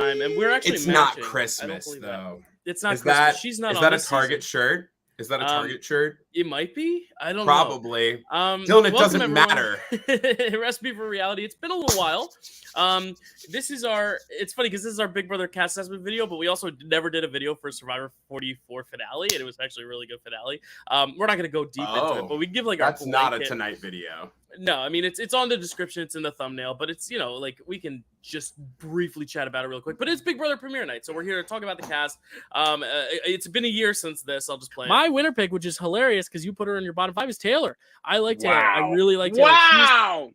time, and we're actually It's matching. not Christmas, though. That. It's not Christmas. She's not. Is on that a this Target season. shirt? Is that a Target shirt? It might be. I don't Probably. know. Dylan, it doesn't everyone. matter. Recipe for Reality. It's been a little while. This is our. It's funny because this is our Big Brother cast assessment video, but we also never did a video for Survivor 44 finale, and it was actually a really good finale. We're not going to go deep into it, but we give like that's our not a tonight video. No, I mean it's on the description, it's in the thumbnail, but it's like we can just briefly chat about it real quick. But it's Big Brother premiere night, so we're here to talk about the cast. It's been a year since this. I'll just play my winner pick, which is hilarious because you put her in your bottom 5, is Taylor. I like Taylor. I really like Taylor. Wow.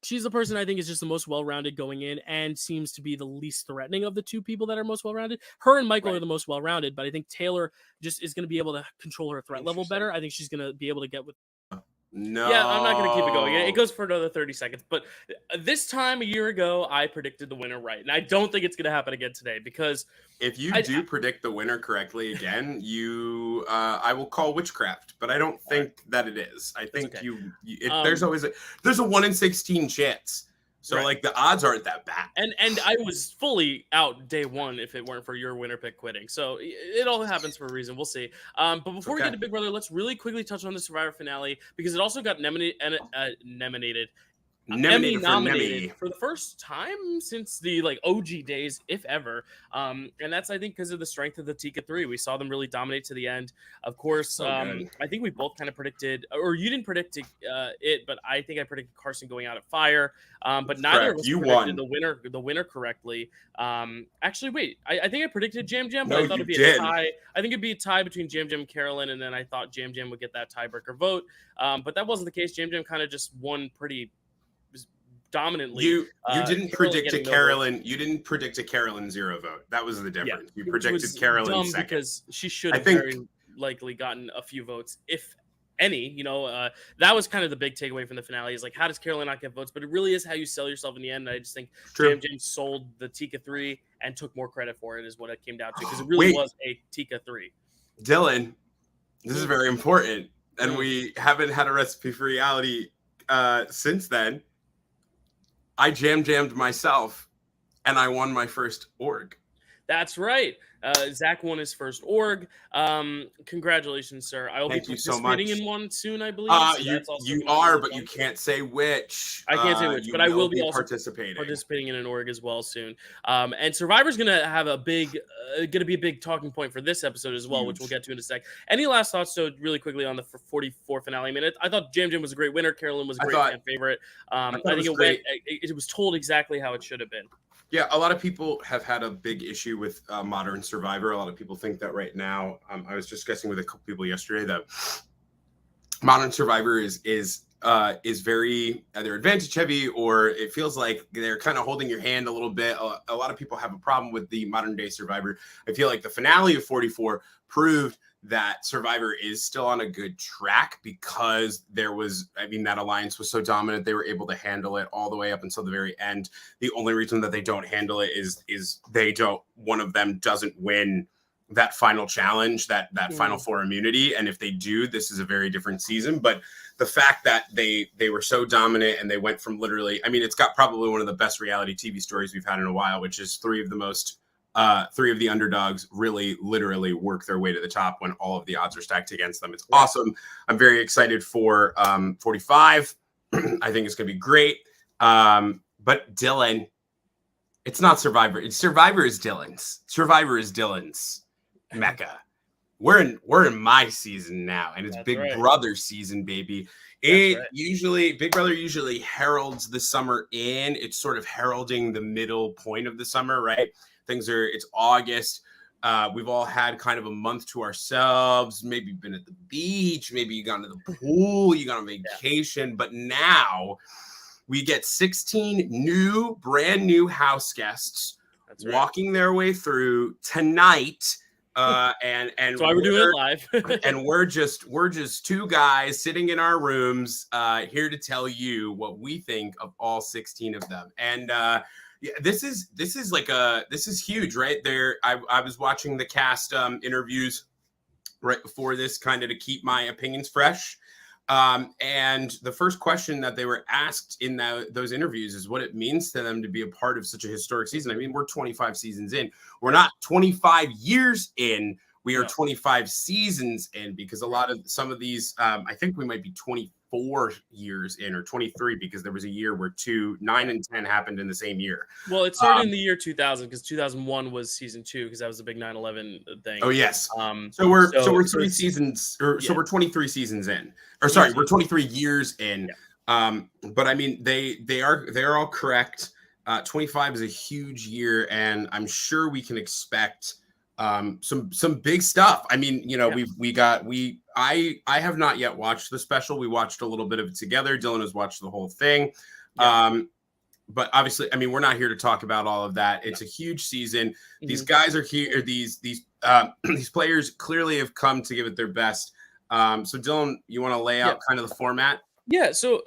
She's the person I think is just the most well-rounded going in and seems to be the least threatening of the two people that are most well-rounded. Her and Michael are the most well-rounded, but I think Taylor just is going to be able to control her threat level better. I think she's going to be able to get with. No. Yeah, I'm not going to keep it going. It goes for another 30 seconds. But this time a year ago, I predicted the winner right. And I don't think it's going to happen again today because if you do predict the winner correctly again, I will call witchcraft. But I don't think that it is. I think there's always there's a 1 in 16 chance. So like the odds aren't that bad. And I was fully out day one if it weren't for your winner pick quitting. So it all happens for a reason. We'll see. But before we get to Big Brother, let's really quickly touch on the Survivor finale because it also got nominated for the first time since the OG days, if ever. And that's, I think, because of the strength of the Tika 3. We saw them really dominate to the end. Of course, I think we both kind of predicted, or you didn't predict it, but I think I predicted Carson going out at fire. But neither of us predicted the winner correctly. Actually, wait, I think I predicted Jam Jam, but I thought it'd be a tie. I think it'd be a tie between Jam Jam and Carolyn, and then I thought Jam Jam would get that tiebreaker vote. But that wasn't the case. Jam Jam kind of just won pretty dominantly. You didn't predict a Carolyn. You didn't predict a Carolyn 0 vote. That was the difference. You predicted Carolyn second because she should have very likely gotten a few votes, if any. That was kind of the big takeaway from the finale. Is like, how does Carolyn not get votes? But it really is how you sell yourself in the end. And I just think Jam Jam sold the Tika 3 and took more credit for it, is what it came down to, because it really was a Tika 3. Dylan, this is very important, and we haven't had a Recipe for Reality since then. I jammed myself, and I won my first org. That's right. Zach won his first org. Congratulations, sir. I will be participating in one soon, I believe. You are, but you can't say which. I can't say which, but I will be also participating in an org as well soon. And Survivor's gonna have a big talking point for this episode as well, which we'll get to in a sec. Any last thoughts, so really quickly on the 44 finale? I mean, I thought Jam Jam was a great winner. Carolyn was a great fan favorite. I think it was told exactly how it should have been. Yeah, a lot of people have had a big issue with modern Survivor. A lot of people think that right now. I was discussing with a couple people yesterday that modern Survivor is very either advantage heavy, or it feels like they're kind of holding your hand a little bit. A lot of people have a problem with the modern day Survivor. I feel like the finale of 44 proved that Survivor is still on a good track because that alliance was so dominant. They were able to handle it all the way up until the very end. The only reason that they don't handle it is one of them doesn't win that final challenge, that final four immunity. And if they do, this is a very different season. But the fact that they were so dominant and they went from literally, I mean, it's got probably one of the best reality TV stories we've had in a while, which is three of the underdogs really literally work their way to the top when all of the odds are stacked against them. It's awesome. I'm very excited for 45. I think it's going to be great. But Dylan, it's not Survivor. Survivor is Dylan's. Survivor is Dylan's mecca. We're in my season now, and it's Big Brother season, baby. Big Brother usually heralds the summer in. It's sort of heralding the middle point of the summer, right? It's August. We've all had kind of a month to ourselves, maybe been at the beach, maybe you got into the pool, you got on vacation. But now we get 16 brand new house guests walking their way through tonight. And that's why we're doing it live. And we're just two guys sitting in our rooms here to tell you what we think of all 16 of them. And this is huge right there. I was watching the cast interviews right before this, kind of to keep my opinions fresh. And the first question that they were asked in those interviews is what it means to them to be a part of such a historic season. I mean, we're 25 seasons in. We're not 25 years in. We are 25 seasons in, because some of these, I think we might be 24 years in, or 23, because there was a year where 9 and 10 happened in the same year. Well, it started in the year 2000, because 2001 was season 2, because that was the big 9/11 thing. Oh yes. So we're 3 seasons, so we're 23 seasons in, or sorry, we're 23 years in. Yeah. But I mean, they're all correct. 25 is a huge year, and I'm sure we can expect some big stuff. I mean, you know, I have not yet watched the special. We watched a little bit of it together. Dylan has watched the whole thing. Yeah. But obviously, I mean, we're not here to talk about all of that. It's a huge season. Mm-hmm. These guys are here. These players clearly have come to give it their best. So Dylan, you want to lay out kind of the format? Yeah, so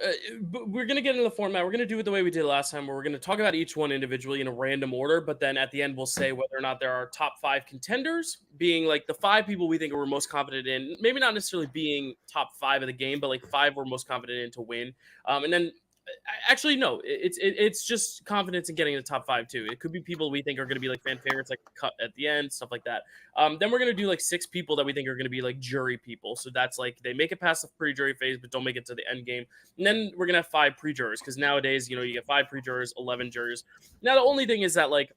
we're going to get into the format. We're going to do it the way we did last time, where we're going to talk about each one individually in a random order, but then at the end, we'll say whether or not there are top 5 contenders, being like the 5 people we think we're most confident in, maybe not necessarily being top 5 of the game, but like 5 we're most confident in to win. And then actually, no, it's just confidence in getting in the top 5 too. It could be people we think are going to be like fan favorites, like cut at the end, stuff like that. Then we're going to do like 6 people that we think are going to be like jury people. So that's like they make it past the pre-jury phase, but don't make it to the end game. And then we're going to have 5 pre-jurors, because nowadays, you know, you get 5 pre-jurors, 11 jurors. Now, the only thing is that like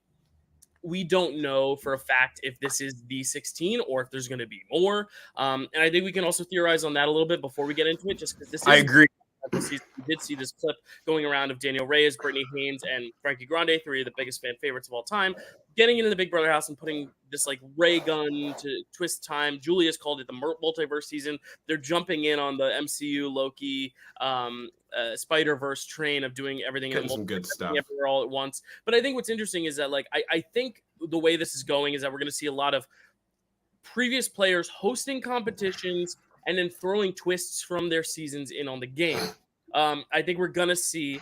we don't know for a fact if this is the 16 or if there's going to be more. And I think we can also theorize on that a little bit before we get into it, just because this is. I agree. This season, we did see this clip going around of Daniel Reyes, Brittany Haynes, and Frankie Grande, 3 of the biggest fan favorites of all time, getting into the Big Brother house and putting this like ray gun to twist time. Julia's called it the multiverse season. They're jumping in on the MCU Loki Spider-Verse train of doing everything in some good stuff everywhere all at once. But I think what's interesting is that like I think the way this is going is that we're going to see a lot of previous players hosting competitions and then throwing twists from their seasons in on the game. I think we're going to see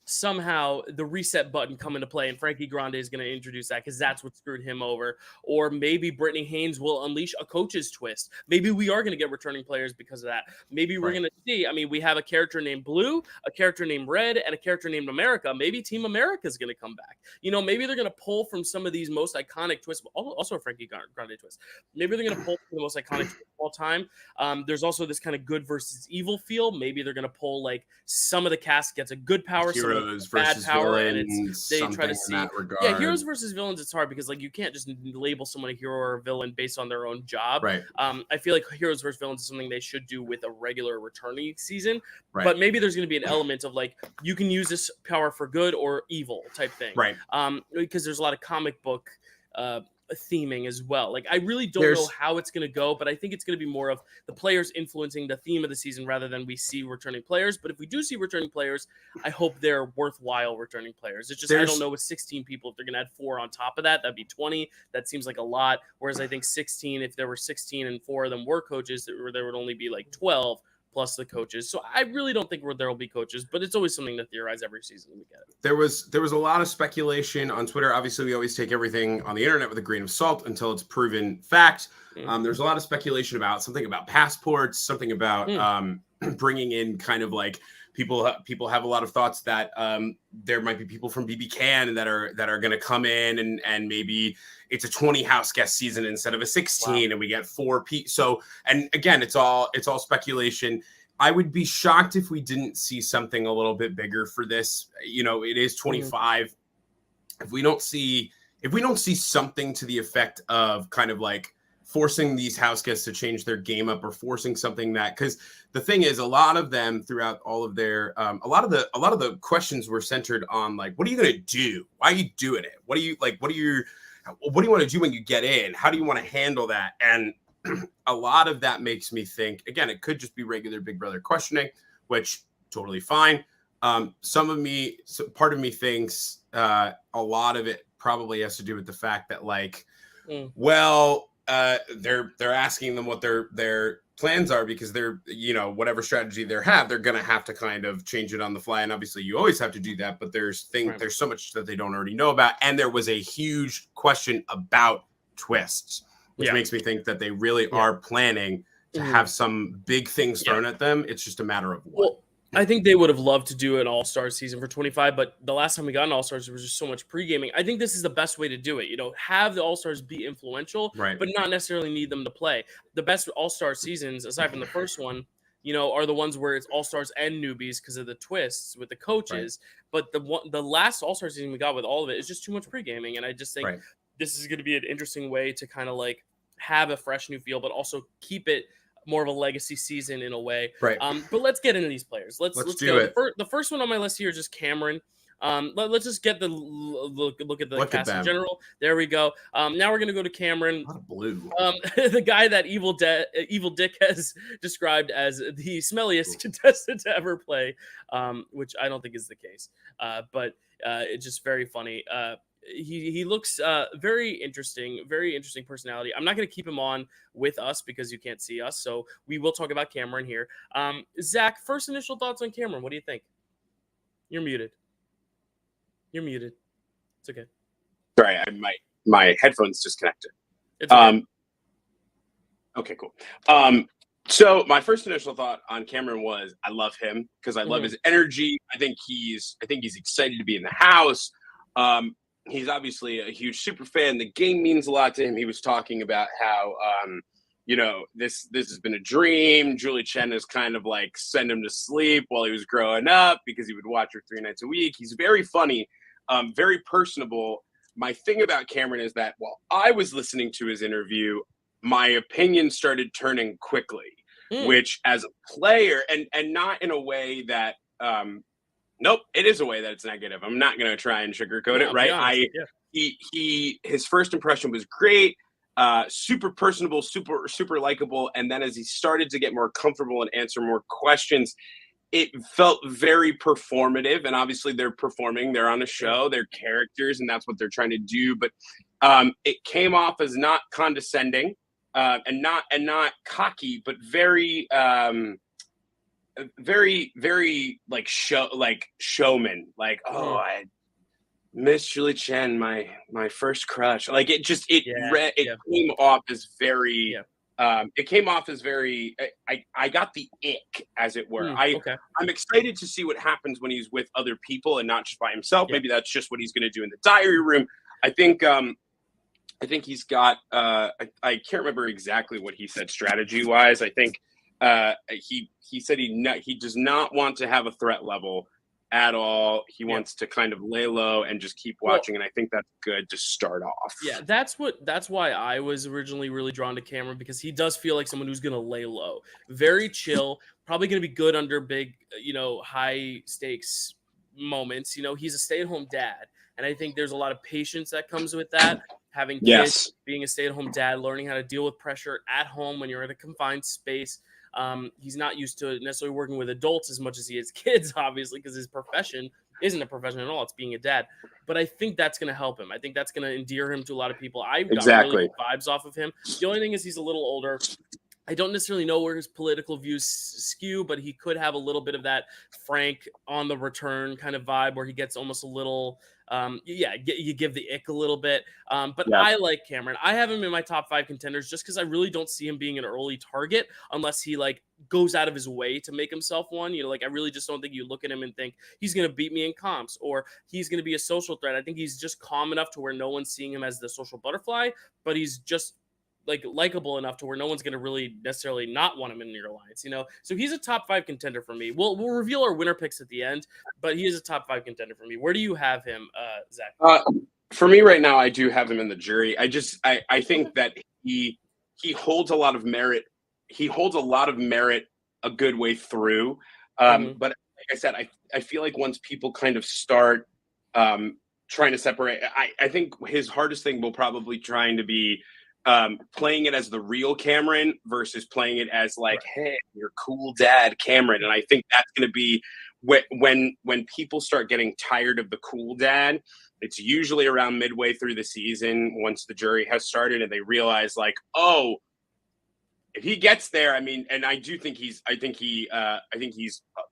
somehow the reset button come into play, and Frankie Grande is going to introduce that because that's what screwed him over. Or maybe Brittany Haynes will unleash a coach's twist. Maybe we are going to get returning players because of that. Maybe we're going to see, I mean, we have a character named Blue, a character named Red, and a character named America. Maybe Team America is going to come back. You know, maybe they're going to pull from some of these most iconic twists, also a Frankie Grande twist. Maybe they're going to pull from the most iconic twists of all time. There's also this kind of good versus evil feel. Maybe they're going to pull like some of the cast gets a good power, some bad power, villains, and they try to see heroes versus villains. It's hard because like you can't just label someone a hero or a villain based on their own job, right? I feel like heroes versus villains is something they should do with a regular returning season, right? But maybe there's going to be an element of like you can use this power for good or evil type thing, right? Because there's a lot of comic book theming as well. Like I really don't know how it's going to go, but I think it's going to be more of the players influencing the theme of the season rather than we see returning players. But if we do see returning players, I hope they're worthwhile returning players. It's just I don't know with 16 people if they're going to add 4 on top of that. That'd be 20. That seems like a lot. Whereas I think 16, if there were 16 and 4 of them were coaches, there would only be like 12 plus the coaches. So I really don't think there will be coaches, but it's always something to theorize every season we get it. There was a lot of speculation on Twitter. Obviously, we always take everything on the internet with a grain of salt until it's proven fact. There's a lot of speculation about something about passports, something about bringing in kind of like people have a lot of thoughts that there might be people from BB Can that are going to come in and maybe it's a 20 house guest season instead of a 16 and we get 4 people. So, and again, it's all speculation. I would be shocked if we didn't see something a little bit bigger for this. You know, it is 25. If we don't see something to the effect of kind of like forcing these house guests to change their game up or forcing something that, because the thing is a lot of them throughout all of their a lot of the questions were centered on like, what are you going to do? Why are you doing it? What do you want to do when you get in? How do you want to handle that? And a lot of that makes me think, again, it could just be regular Big Brother questioning, which totally fine. Part of me thinks a lot of it probably has to do with the fact that like, they're asking them what their plans are because they're, you know, whatever strategy they're going to have to kind of change it on the fly. And obviously you always have to do that, but there's so much that they don't already know about. And there was a huge question about twists, which makes me think that they really are planning to have some big things thrown at them. It's just a matter of what. Well, I think they would have loved to do an all-star season for 25, but the last time we got an all-stars, there was just so much pre-gaming. I think this is the best way to do it. Have the all-stars be influential, Right. but not necessarily need them to play. The best all-star seasons, aside from the first one, are the ones where it's all-stars and newbies because of the twists with the coaches. Right. But the last all-star season we got with all of it is just too much pre-gaming, and I just think this is going to be an interesting way to kind of like have a fresh new feel, but also keep it more of a legacy season in a way. Right. But let's get into these players. Let's do go. it. The first one on my list here is just Cameron. Let's just get the look at the cast in general. There we go. Now we're gonna go to Cameron. A lot of blue. The guy that Evil Dick has described as the smelliest contestant to ever play, which I don't think is the case. But it's just very funny. He looks very interesting personality. I'm not going to keep him on with us because you can't see us, so we will talk about Cameron here. Zach, first initial thoughts on Cameron. What do you think? You're muted. It's okay. Sorry, my headphones disconnected. It's okay. Okay, cool. So my first initial thought on Cameron was I love him because I love his energy. I think he's excited to be in the house. He's obviously a huge super fan. The game means a lot to him. He was talking about how, this has been a dream. Julie Chen has kind of like sent him to sleep while he was growing up because he would watch her 3 nights a week. He's very funny, very personable. My thing about Cameron is that while I was listening to his interview, my opinion started turning quickly, which as a player, and not in a way that, nope, it is a way that it's negative. I'm not going to try and sugarcoat it, right? His first impression was great, super personable, super likable, and then as he started to get more comfortable and answer more questions, it felt very performative. And obviously, they're performing; they're on a show, they're characters, and that's what they're trying to do. But it came off as not condescending and not cocky, but very. Very, very like showman, like, oh, I miss Julie Chen, my first crush. Like it came off as very, it came off as very, I got the ick, as it were. I'm excited to see what happens when he's with other people and not just by himself. Maybe that's just what he's going to do in the diary room. I think he's got, I can't remember exactly what he said strategy wise. I think, he said he does not want to have a threat level at all. He wants to kind of lay low and just keep watching, and I think that's good to start off. Yeah, that's why I was originally really drawn to Cameron, because he does feel like someone who's going to lay low, very chill, probably going to be good under big, high stakes moments. He's a stay-at-home dad, and I think there's a lot of patience that comes with that. Having kids, being a stay-at-home dad, learning how to deal with pressure at home when you're in a confined space. He's not used to necessarily working with adults as much as he is kids, obviously, because his profession isn't a profession at all. It's being a dad. But I think that's going to help him. I think that's going to endear him to a lot of people. I got really good vibes off of him. The only thing is he's a little older. I don't necessarily know where his political views skew, but he could have a little bit of that Frank on the return kind of vibe where he gets almost a little, you give the ick a little bit. But I like Cameron. I have him in my top 5 contenders just because I really don't see him being an early target unless he like goes out of his way to make himself one. I really just don't think you look at him and think he's going to beat me in comps or he's going to be a social threat. I think he's just calm enough to where no one's seeing him as the social butterfly, but he's just likable enough to where no one's going to really necessarily not want him in your alliance, So he's a top 5 contender for me. We'll reveal our winner picks at the end, but he is a top 5 contender for me. Where do you have him, Zach? For me right now, I do have him in the jury. I think that he holds a lot of merit. He holds a lot of merit a good way through. But like I said, I feel like once people kind of start trying to separate, I think his hardest thing will probably trying to be playing it as the real Cameron versus playing it as like, hey, you're cool dad Cameron. And I think that's going to be when people start getting tired of the cool dad, it's usually around midway through the season once the jury has started and they realize like, oh, if he gets there, I mean, and I think he's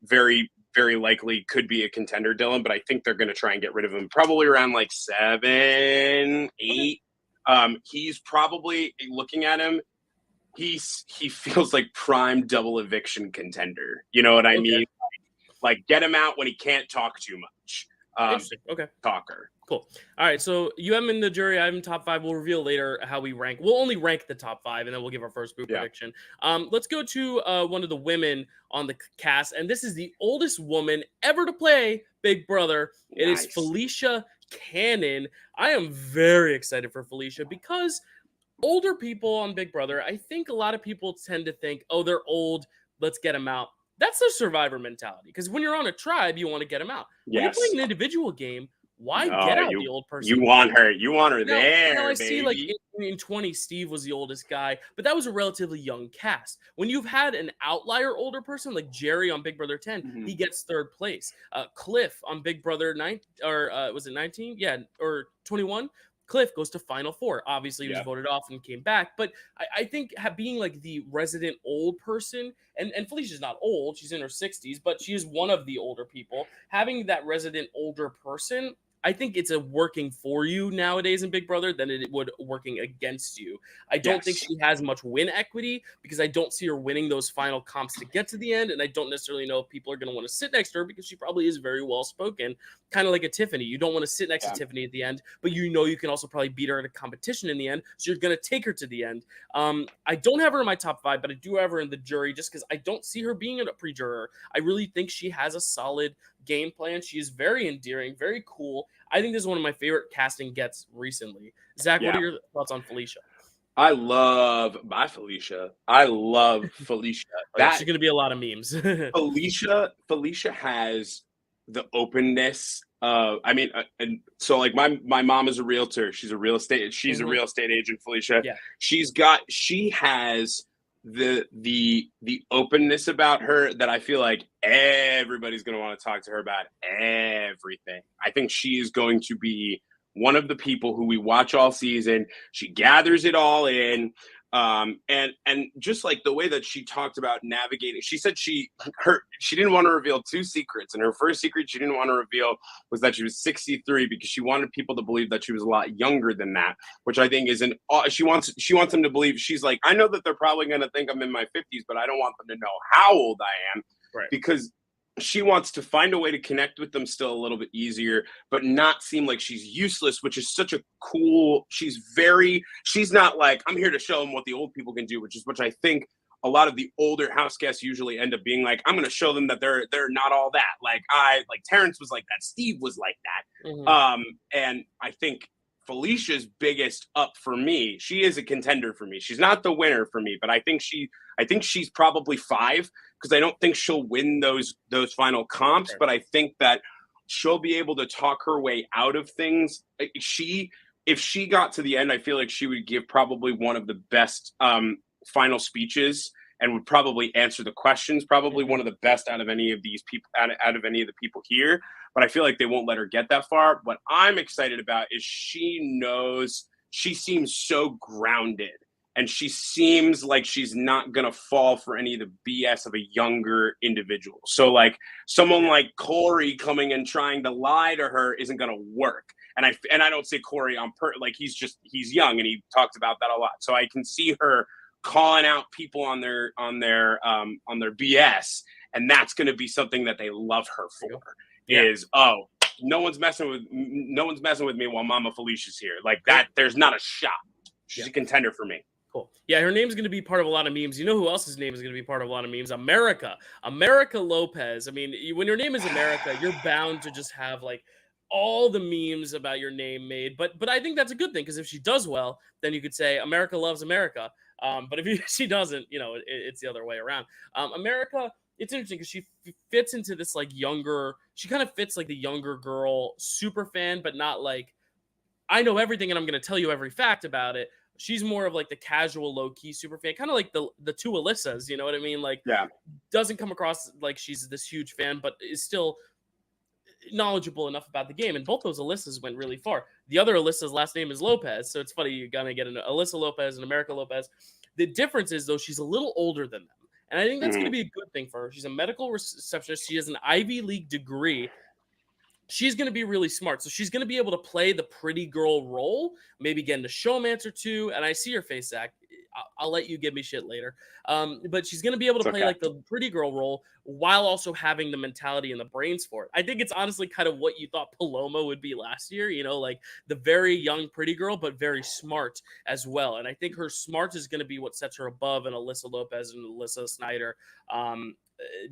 very, very likely could be a contender, Dylan, but I think they're going to try and get rid of him probably around like 7, 8. He's probably looking at him. he feels like prime double eviction contender. You know what I mean? Like get him out when he can't talk too much. Interesting. Okay. Talker. Cool. All right. So you have him in the jury. I have him top 5. We'll reveal later how we rank. We'll only rank the top 5, and then we'll give our first group prediction. Let's go to one of the women on the cast, and this is the oldest woman ever to play Big Brother. It is Felicia Cannon. I am very excited for Felicia because older people on Big Brother, I think a lot of people tend to think, oh, they're old, let's get them out. That's the survivor mentality, because when you're on a tribe, you want to get them out. When you're playing an individual game, why get out the old person? You want her there. Now I baby. see, like in 20, Steve was the oldest guy, but that was a relatively young cast. When you've had an outlier older person like Jerry on Big Brother 10, he gets 3rd place. Cliff on Big Brother 9, or was it 19? Yeah, or 21. Cliff goes to Final 4. Obviously, he was voted off and came back. But I think being like the resident old person, and Felicia's not old, she's in her 60s, but she is one of the older people. Having that resident older person, I think it's a working for you nowadays in Big Brother than it would working against you. I don't think she has much win equity because I don't see her winning those final comps to get to the end. And I don't necessarily know if people are going to want to sit next to her because she probably is very well spoken, kind of like a Tiffany. You don't want to sit next to Tiffany at the end, but you know you can also probably beat her at a competition in the end. So you're going to take her to the end. I don't have her in my top 5, but I do have her in the jury just because I don't see her being a pre-juror. I really think she has a solid game plan. She is very endearing, very cool. I think this is one of my favorite casting gets recently. Zach, what are your thoughts on Felicia? I love Felicia. I love Felicia. There's going to be a lot of memes. Felicia has the openness. And so like my mom is a realtor. She's a real estate. She's a real estate agent. Felicia. Yeah. She has the openness about her that I feel like everybody's going to want to talk to her about everything. I think she is going to be one of the people who we watch all season. She gathers it all in. And just like the way that she talked about navigating, she said she didn't want to reveal 2 secrets. And her first secret she didn't want to reveal was that she was 63 because she wanted people to believe that she was a lot younger than that, which I think is she wants them to believe. She's like, I know that they're probably going to think I'm in my 50s, but I don't want them to know how old I am, because she wants to find a way to connect with them still a little bit easier, but not seem like she's useless, which is such a cool, she's not like, I'm here to show them what the old people can do, which I think a lot of the older house guests usually end up being like, I'm going to show them that they're not all that. Like Terrence was like that. Steve was like that. And I think Felicia's biggest up for me, she is a contender for me. She's not the winner for me, but I think she's probably 5, because I don't think she'll win those final comps, but I think that she'll be able to talk her way out of things. If she got to the end, I feel like she would give probably one of the best final speeches and would probably answer the questions, probably one of the best out of any of these people, out of any of the people here. But I feel like they won't let her get that far. What I'm excited about is she seems so grounded. And she seems like she's not going to fall for any of the BS of a younger individual. So like someone like Corey coming and trying to lie to her isn't going to work. And I don't say Corey like he's young, and he talks about that a lot. So I can see her calling out people on their BS. And that's going to be something that they love her for no one's messing with me while Mama Felicia's here. Like that, there's not a shot. She's a contender for me. Cool. Yeah, her name's going to be part of a lot of memes. You know who else's name is going to be part of a lot of memes? America Lopez. I mean, when your name is America, you're bound to just have like all the memes about your name made. But I think that's a good thing, because if she does well, then you could say America loves America. But if she doesn't, it's the other way around. America, it's interesting because she fits into this like younger. She kind of fits like the younger girl super fan, but not like I know everything and I'm going to tell you every fact about it. She's more of like the casual, low-key super fan, kind of like the 2 Alyssas, you know what I mean? Like, doesn't come across like she's this huge fan, but is still knowledgeable enough about the game. And both those Alyssas went really far. The other Alyssa's last name is Lopez, so it's funny you're gonna get an Alyssa Lopez and America Lopez. The difference is, though, she's a little older than them, and I think that's going to be a good thing for her. She's a medical receptionist. She has an Ivy League degree. She's going to be really smart. So she's going to be able to play the pretty girl role, maybe get into showmance or 2. And I see your face, Zach. I'll let you give me shit later. But she's going to be able to play like the pretty girl role while also having the mentality and the brains for it. I think it's honestly kind of what you thought Paloma would be last year, you know, like the very young pretty girl, but very smart as well. And I think her smart is going to be what sets her above an Alyssa Lopez and Alyssa Snyder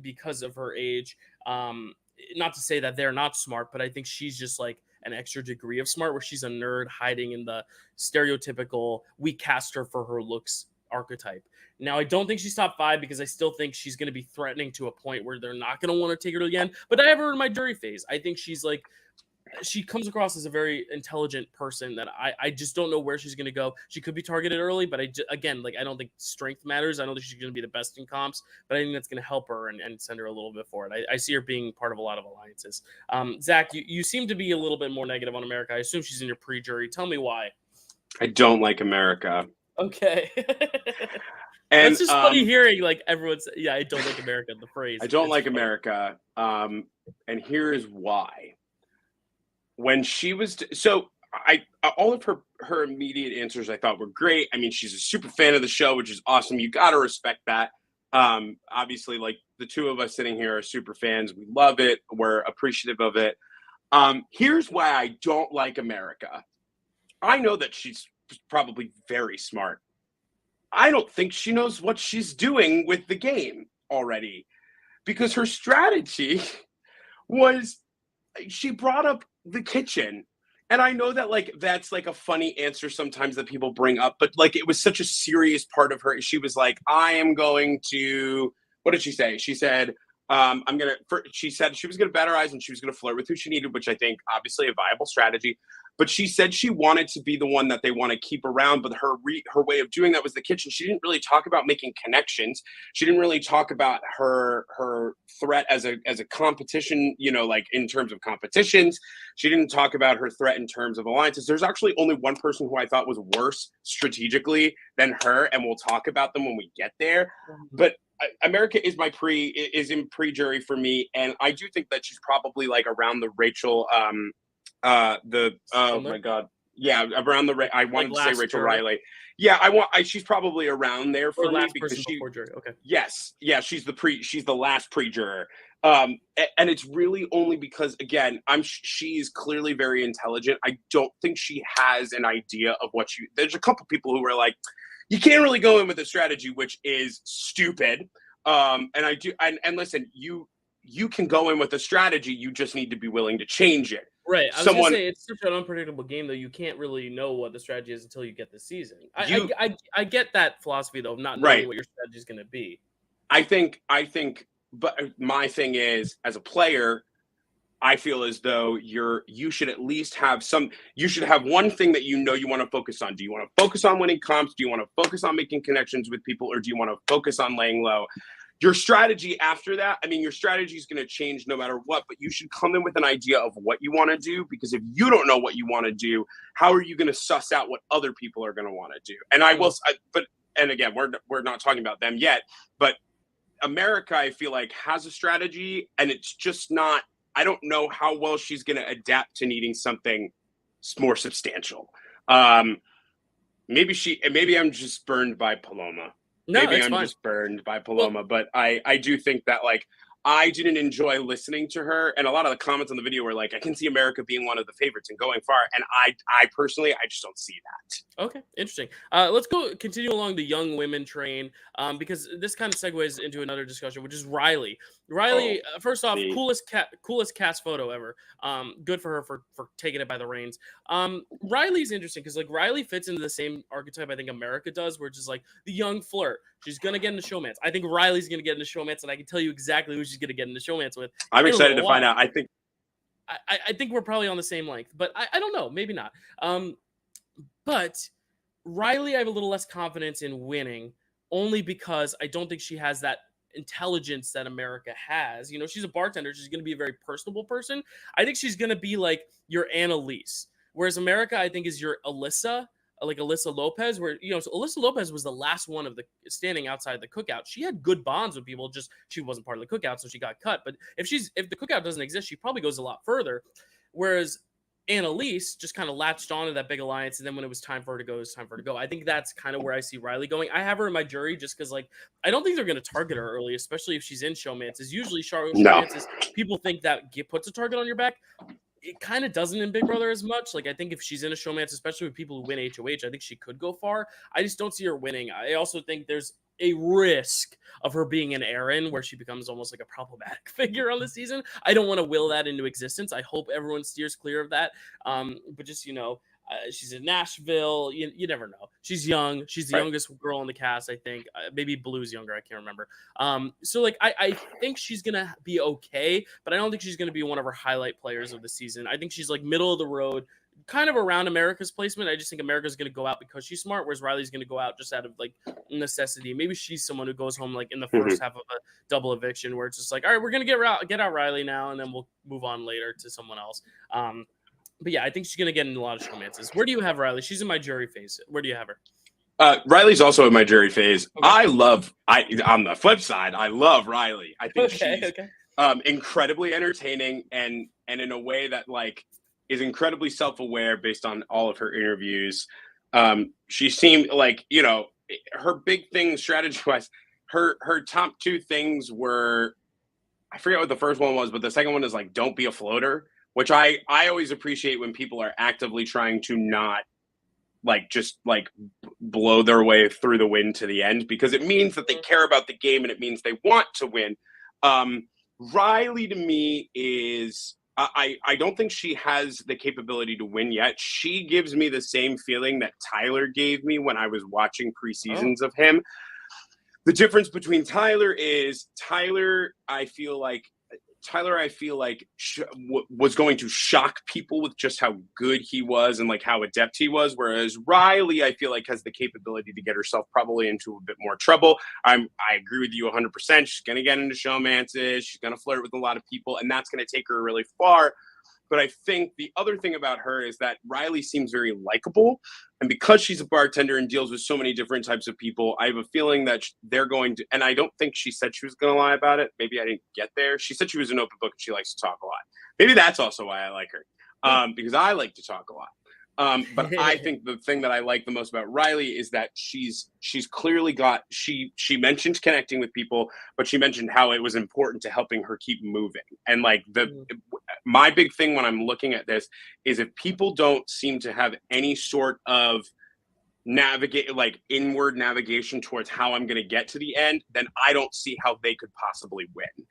because of her age. Not to say that they're not smart, but I think she's just like an extra degree of smart where she's a nerd hiding in the stereotypical we cast her for her looks archetype. Now, I don't think she's top 5 because I still think she's going to be threatening to a point where they're not going to want to take her again. But I have her in my jury phase. I think she's like, she comes across as a very intelligent person that I just don't know where she's going to go. She could be targeted early, but again, like I don't think strength matters. I don't think she's going to be the best in comps, but I think that's going to help her and send her a little bit forward. I see her being part of a lot of alliances. Zach, you seem to be a little bit more negative on America. I assume she's in your pre-jury. Tell me why. I don't like America. Okay. And it's just funny hearing like everyone say, yeah, I don't like America, the phrase. I don't like funny. America. And here is why. When she was all of her immediate answers I thought were great. I mean, she's a super fan of the show, which is awesome. You got to respect that. Obviously, like the two of us sitting here are super fans. We love it. We're appreciative of it. Here's why I don't like America. I know that she's probably very smart. I don't think she knows what she's doing with the game already, because her strategy was she brought up the kitchen. And I know that like that's like a funny answer sometimes that people bring up, but like it was such a serious part of her. She was like, I am going to, what did she say? She said, she said she was going to bat her eyes and she was going to flirt with who she needed, which I think obviously a viable strategy. But she said she wanted to be the one that they want to keep around. But her way of doing that was the kitchen. She didn't really talk about making connections. She didn't really talk about her threat as a competition, you know, like in terms of competitions. She didn't talk about her threat in terms of alliances. There's actually only one person who I thought was worse strategically than her, and we'll talk about them when we get there. But America is in pre-jury for me, and I do think that she's probably like around the Rachel oh my god, yeah, around I wanted to say Rachel Riley. Yeah, she's probably around there for me because she jury. Okay. Yes, yeah, she's the last pre-juror. And it's really only because again, she's clearly very intelligent. I don't think she has an idea of there's a couple people who are like, you can't really go in with a strategy, which is stupid. And I do, and listen, you can go in with a strategy, you just need to be willing to change it. Right. I was going to say, it's such an unpredictable game, though. You can't really know what the strategy is until you get the season. I get that philosophy, though, of not knowing what your strategy is going to be. I think, but my thing is, as a player, I feel as though you should at least have you should have one thing that you want to focus on. Do you want to focus on winning comps? Do you want to focus on making connections with people? Or do you want to focus on laying low? Your strategy after that, I mean, your strategy is going to change no matter what, but you should come in with an idea of what you want to do, because if you don't know what you want to do, how are you going to suss out what other people are going to want to do? And and again, we're not talking about them yet, but America, I feel like, has a strategy, and it's just not, I don't know how well she's going to adapt to needing something more substantial. Maybe I'm just burned by Paloma. No, maybe I'm fine. just burned by Paloma, but I do think that like I didn't enjoy listening to her, and a lot of the comments on the video were like, I can see America being one of the favorites and going far, and I personally just don't see that. Okay, interesting. Let's continue along the young women train, because this kind of segues into another discussion, which is Riley. Riley, first off, coolest cast photo ever. Good for her for taking it by the reins. Riley's interesting because like Riley fits into the same archetype I think America does, where it's just like the young flirt. She's gonna get into showmance. I think Riley's gonna get into showmance, and I can tell you exactly who she's gonna get into showmance with. I'm excited to find out. I think we're probably on the same length, but I don't know, maybe not. But Riley, I have a little less confidence in winning, only because I don't think she has that intelligence that America has. You know, she's a bartender. She's going to be a very personable person. I think she's going to be like your Annalise, whereas America, I think, is your Alyssa, like Alyssa Lopez, where, you know, so Alyssa Lopez was the last one of the standing outside the cookout. She had good bonds with people, just she wasn't part of the cookout, so she got cut. But if the cookout doesn't exist, she probably goes a lot further. Whereas Annalise just kind of latched onto that big alliance, and then when it was time for her to go, it was time for her to go. I think that's kind of where I see Riley going. I have her in my jury just because, like, I don't think they're going to target her early, especially if she's in showmances. Usually, showmances, people think that puts a target on your back. It kind of doesn't in Big Brother as much. Like, I think if she's in a showmance, especially with people who win HOH, I think she could go far. I just don't see her winning. I also think there's a risk of her being an Aaron where she becomes almost like a problematic figure on the season. I don't want to will that into existence. I hope everyone steers clear of that. But just, she's in Nashville. You never know. She's young. She's the youngest girl in the cast, I think. Maybe Blue's younger. I can't remember. So, like, I think she's going to be okay, but I don't think she's going to be one of her highlight players of the season. I think she's, like, middle of the road, kind of around America's placement. I just think America's going to go out because she's smart, whereas Riley's going to go out just out of, like, necessity. Maybe she's someone who goes home, like, in the first half of a double eviction where it's just like, all right, we're going to get out Riley now, and then we'll move on later to someone else. But yeah, I think she's going to get in a lot of showmances. Where do you have Riley? She's in my jury phase. Where do you have her? Riley's also in my jury phase. Okay. On the flip side, I love Riley. I think she's incredibly entertaining and in a way that, like, is incredibly self-aware based on all of her interviews. She seemed like, her big thing strategy-wise, her top two things were, I forget what the first one was, but the second one is, like, don't be a floater, which I always appreciate when people are actively trying to not, like, just, like, blow their way through the win to the end, because it means that they care about the game and it means they want to win. Riley, to me, is... I don't think she has the capability to win yet. She gives me the same feeling that Tyler gave me when I was watching pre-seasons of him. The difference between Tyler is I feel like was going to shock people with just how good he was and, like, how adept he was. Whereas Riley, I feel like, has the capability to get herself probably into a bit more trouble. I agree with you 100%. She's going to get into showmances. She's going to flirt with a lot of people, and that's going to take her really far. But I think the other thing about her is that Riley seems very likable. And because she's a bartender and deals with so many different types of people, I have a feeling that they're going to, and I don't think she said she was going to lie about it. Maybe I didn't get there. She said she was an open book and she likes to talk a lot. Maybe that's also why I like her, because I like to talk a lot. But I think the thing that I like the most about Riley is that she's clearly got, she mentioned connecting with people, but she mentioned how it was important to helping her keep moving. And, like, my big thing when I'm looking at this is if people don't seem to have any sort of inward navigation towards how I'm going to get to the end, then I don't see how they could possibly win.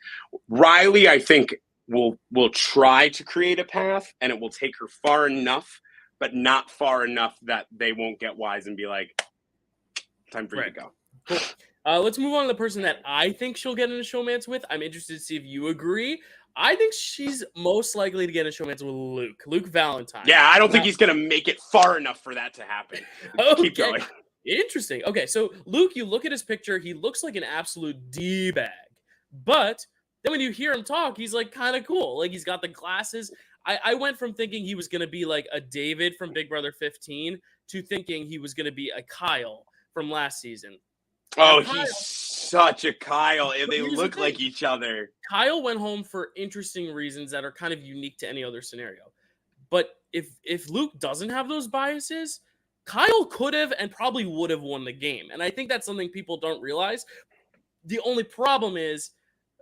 Riley, I think, will try to create a path, and it will take her far enough, but not far enough that they won't get wise and be like, time for you to go. Cool. Let's move on to the person that I think she'll get in a showmance with. I'm interested to see if you agree. I think she's most likely to get in a showmance with Luke Valentine. Yeah, I don't think he's going to make it far enough for that to happen. Keep going. Interesting. Okay, so Luke, you look at his picture, he looks like an absolute D-bag. But then when you hear him talk, he's, like, kind of cool. Like, he's got the glasses. I went from thinking he was going to be like a David from Big Brother 15 to thinking he was going to be a Kyle from last season. Oh, he's such a Kyle, and they look like each other. Kyle went home for interesting reasons that are kind of unique to any other scenario. But if Luke doesn't have those biases, Kyle could have and probably would have won the game. And I think that's something people don't realize. The only problem is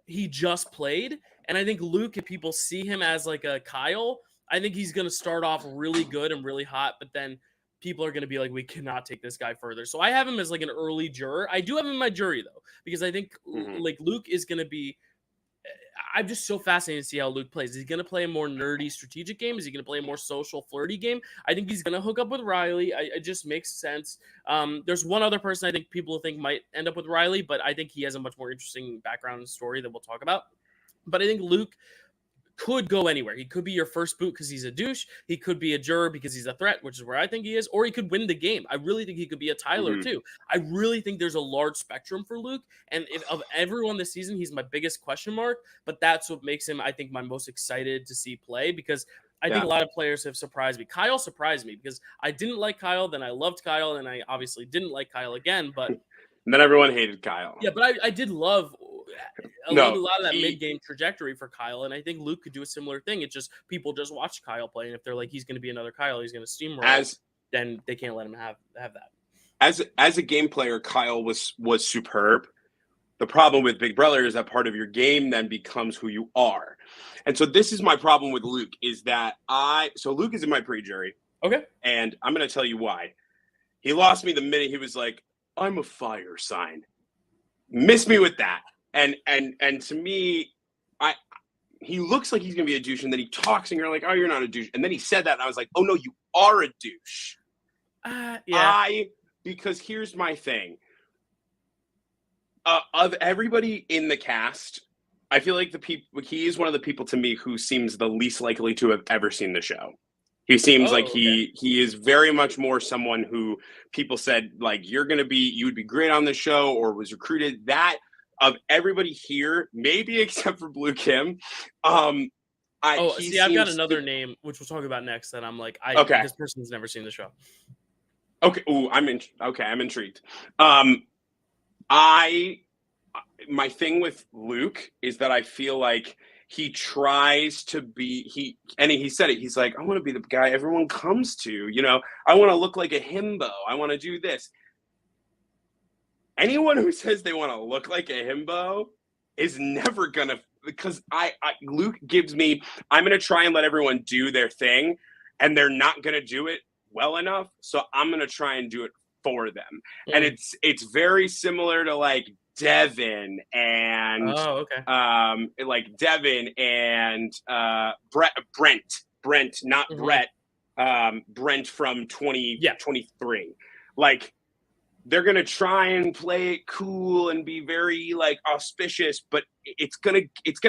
he just played. And I think Luke, if people see him as, like, a Kyle, I think he's going to start off really good and really hot, but then people are going to be like, we cannot take this guy further. So I have him as, like, an early juror. I do have him in my jury, though, because I think, like, Luke is going to be – I'm just so fascinated to see how Luke plays. Is he going to play a more nerdy strategic game? Is he going to play a more social, flirty game? I think he's going to hook up with Riley. It just makes sense. There's one other person I think people think might end up with Riley, but I think he has a much more interesting background and story that we'll talk about. But I think Luke could go anywhere. He could be your first boot because he's a douche. He could be a juror because he's a threat, which is where I think he is. Or he could win the game. I really think he could be a Tyler, too. I really think there's a large spectrum for Luke. And of everyone this season, he's my biggest question mark. But that's what makes him, I think, my most excited to see play, because I think a lot of players have surprised me. Kyle surprised me because I didn't like Kyle. Then I loved Kyle. And I obviously didn't like Kyle again. But and then everyone hated Kyle. Yeah, but I did love a lot of that mid-game trajectory for Kyle, and I think Luke could do a similar thing. It's just people just watch Kyle play, and if they're like, he's going to be another Kyle, he's going to steamroll, then they can't let him have that. As a game player, Kyle was superb. The problem with Big Brother is that part of your game then becomes who you are. And so this is my problem with Luke, is that Luke is in my pre-jury. Okay. And I'm going to tell you why. He lost me the minute he was like, I'm a fire sign. Miss me with that. And to me, he looks like he's going to be a douche, and then he talks and you're like, oh, you're not a douche. And then he said that and I was like, oh no, you are a douche. Yeah. Because here's my thing. Of everybody in the cast, I feel like he is one of the people to me who seems the least likely to have ever seen the show. He seems like he is very much more someone who people said, like, you would be great on the show, or was recruited. That of everybody here, maybe except for Blue Kim. I've got another name, which we'll talk about next, that I'm like, this person's never seen the show. Okay. Ooh, I'm intrigued. My thing with Luke is that I feel like he tries to be, he said it, he's like, I want to be the guy everyone comes to, I want to look like a himbo. I want to do this. Anyone who says they want to look like a himbo is never gonna, because Luke gives me, I'm going to try and let everyone do their thing, and they're not going to do it well enough. So I'm going to try and do it for them. Mm. And it's very similar to like Devin and like Devin and Brent, not Brett, Brent from 2023. Like, they're gonna try and play it cool and be very like auspicious, but it's gonna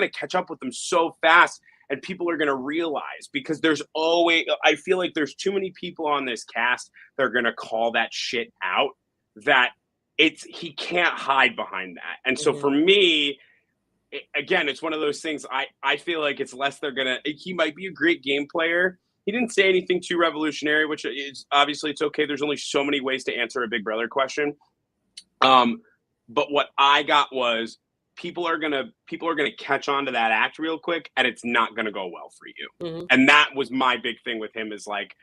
catch up with them so fast, and people are gonna realize, because I feel like there's too many people on this cast that are gonna call that shit out, that he can't hide behind that. And so for me, again, it's one of those things. I feel like it's less he might be a great game player. He didn't say anything too revolutionary, which is obviously it's okay. There's only so many ways to answer a Big Brother question. But what I got was people are gonna catch on to that act real quick, and it's not gonna go well for you. Mm-hmm. And that was my big thing with him, is like,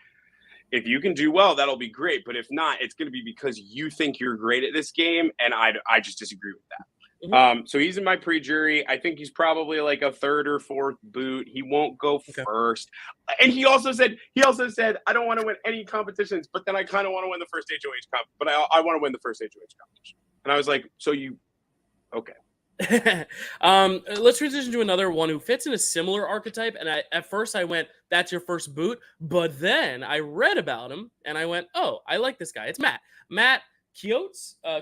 if you can do well, that'll be great. But if not, it's gonna be because you think you're great at this game, and I just disagree with that. Mm-hmm. So he's in my pre-jury. I think he's probably like a third or fourth boot. He won't go first. And he also said, I don't want to win any competitions, but then I kind of want to win the first HOH comp, but I want to win the first HOH competition. And I was like, okay. Let's transition to another one who fits in a similar archetype. And at first I went, that's your first boot. But then I read about him and I went, oh, I like this guy. It's Matt. Matt Klotz. I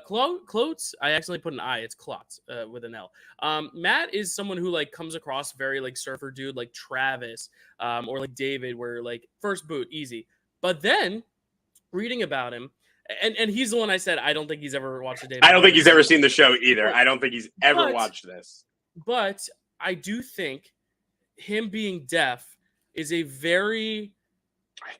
accidentally put an I. It's Klotz with an L. Matt is someone who like comes across very like surfer dude, like Travis, or like David, where like first boot easy. But then reading about him, and he's the one I said I don't think he's ever watched a day. I don't think he's ever seen the show either. I don't think he's ever watched this. But I do think him being deaf is a very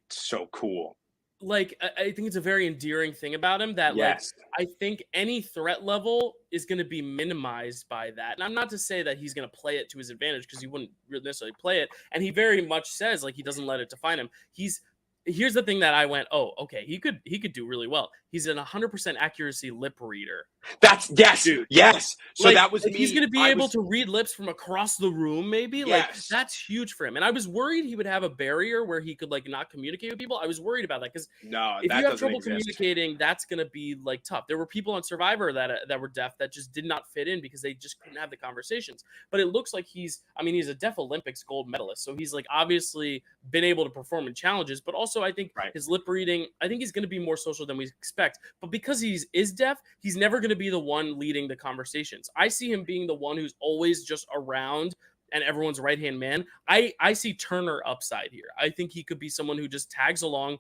so cool. Like, I think it's a very endearing thing about him that, like, I think any threat level is going to be minimized by that. And I'm not to say that he's going to play it to his advantage, because he wouldn't really necessarily play it. And he very much says, like, he doesn't let it define him. Here's the thing that I went, oh, okay, he could do really well. He's an 100% accuracy lip reader. Dude. Yes. So like, that was me. He's going to be able to read lips from across the room, maybe. Yes. Like, that's huge for him. And I was worried he would have a barrier where he could like not communicate with people. I was worried about that, because if you have trouble communicating, that's going to be like tough. There were people on Survivor that were deaf that just did not fit in because they just couldn't have the conversations. But it looks like he's a deaf Olympics gold medalist. So he's like obviously been able to perform in challenges, but also I think his lip reading, I think he's going to be more social than we expect. But because he is deaf, he's never going to be the one leading the conversations. I see him being the one who's always just around and everyone's right-hand man. I see Turner upside here. I think he could be someone who just tags along,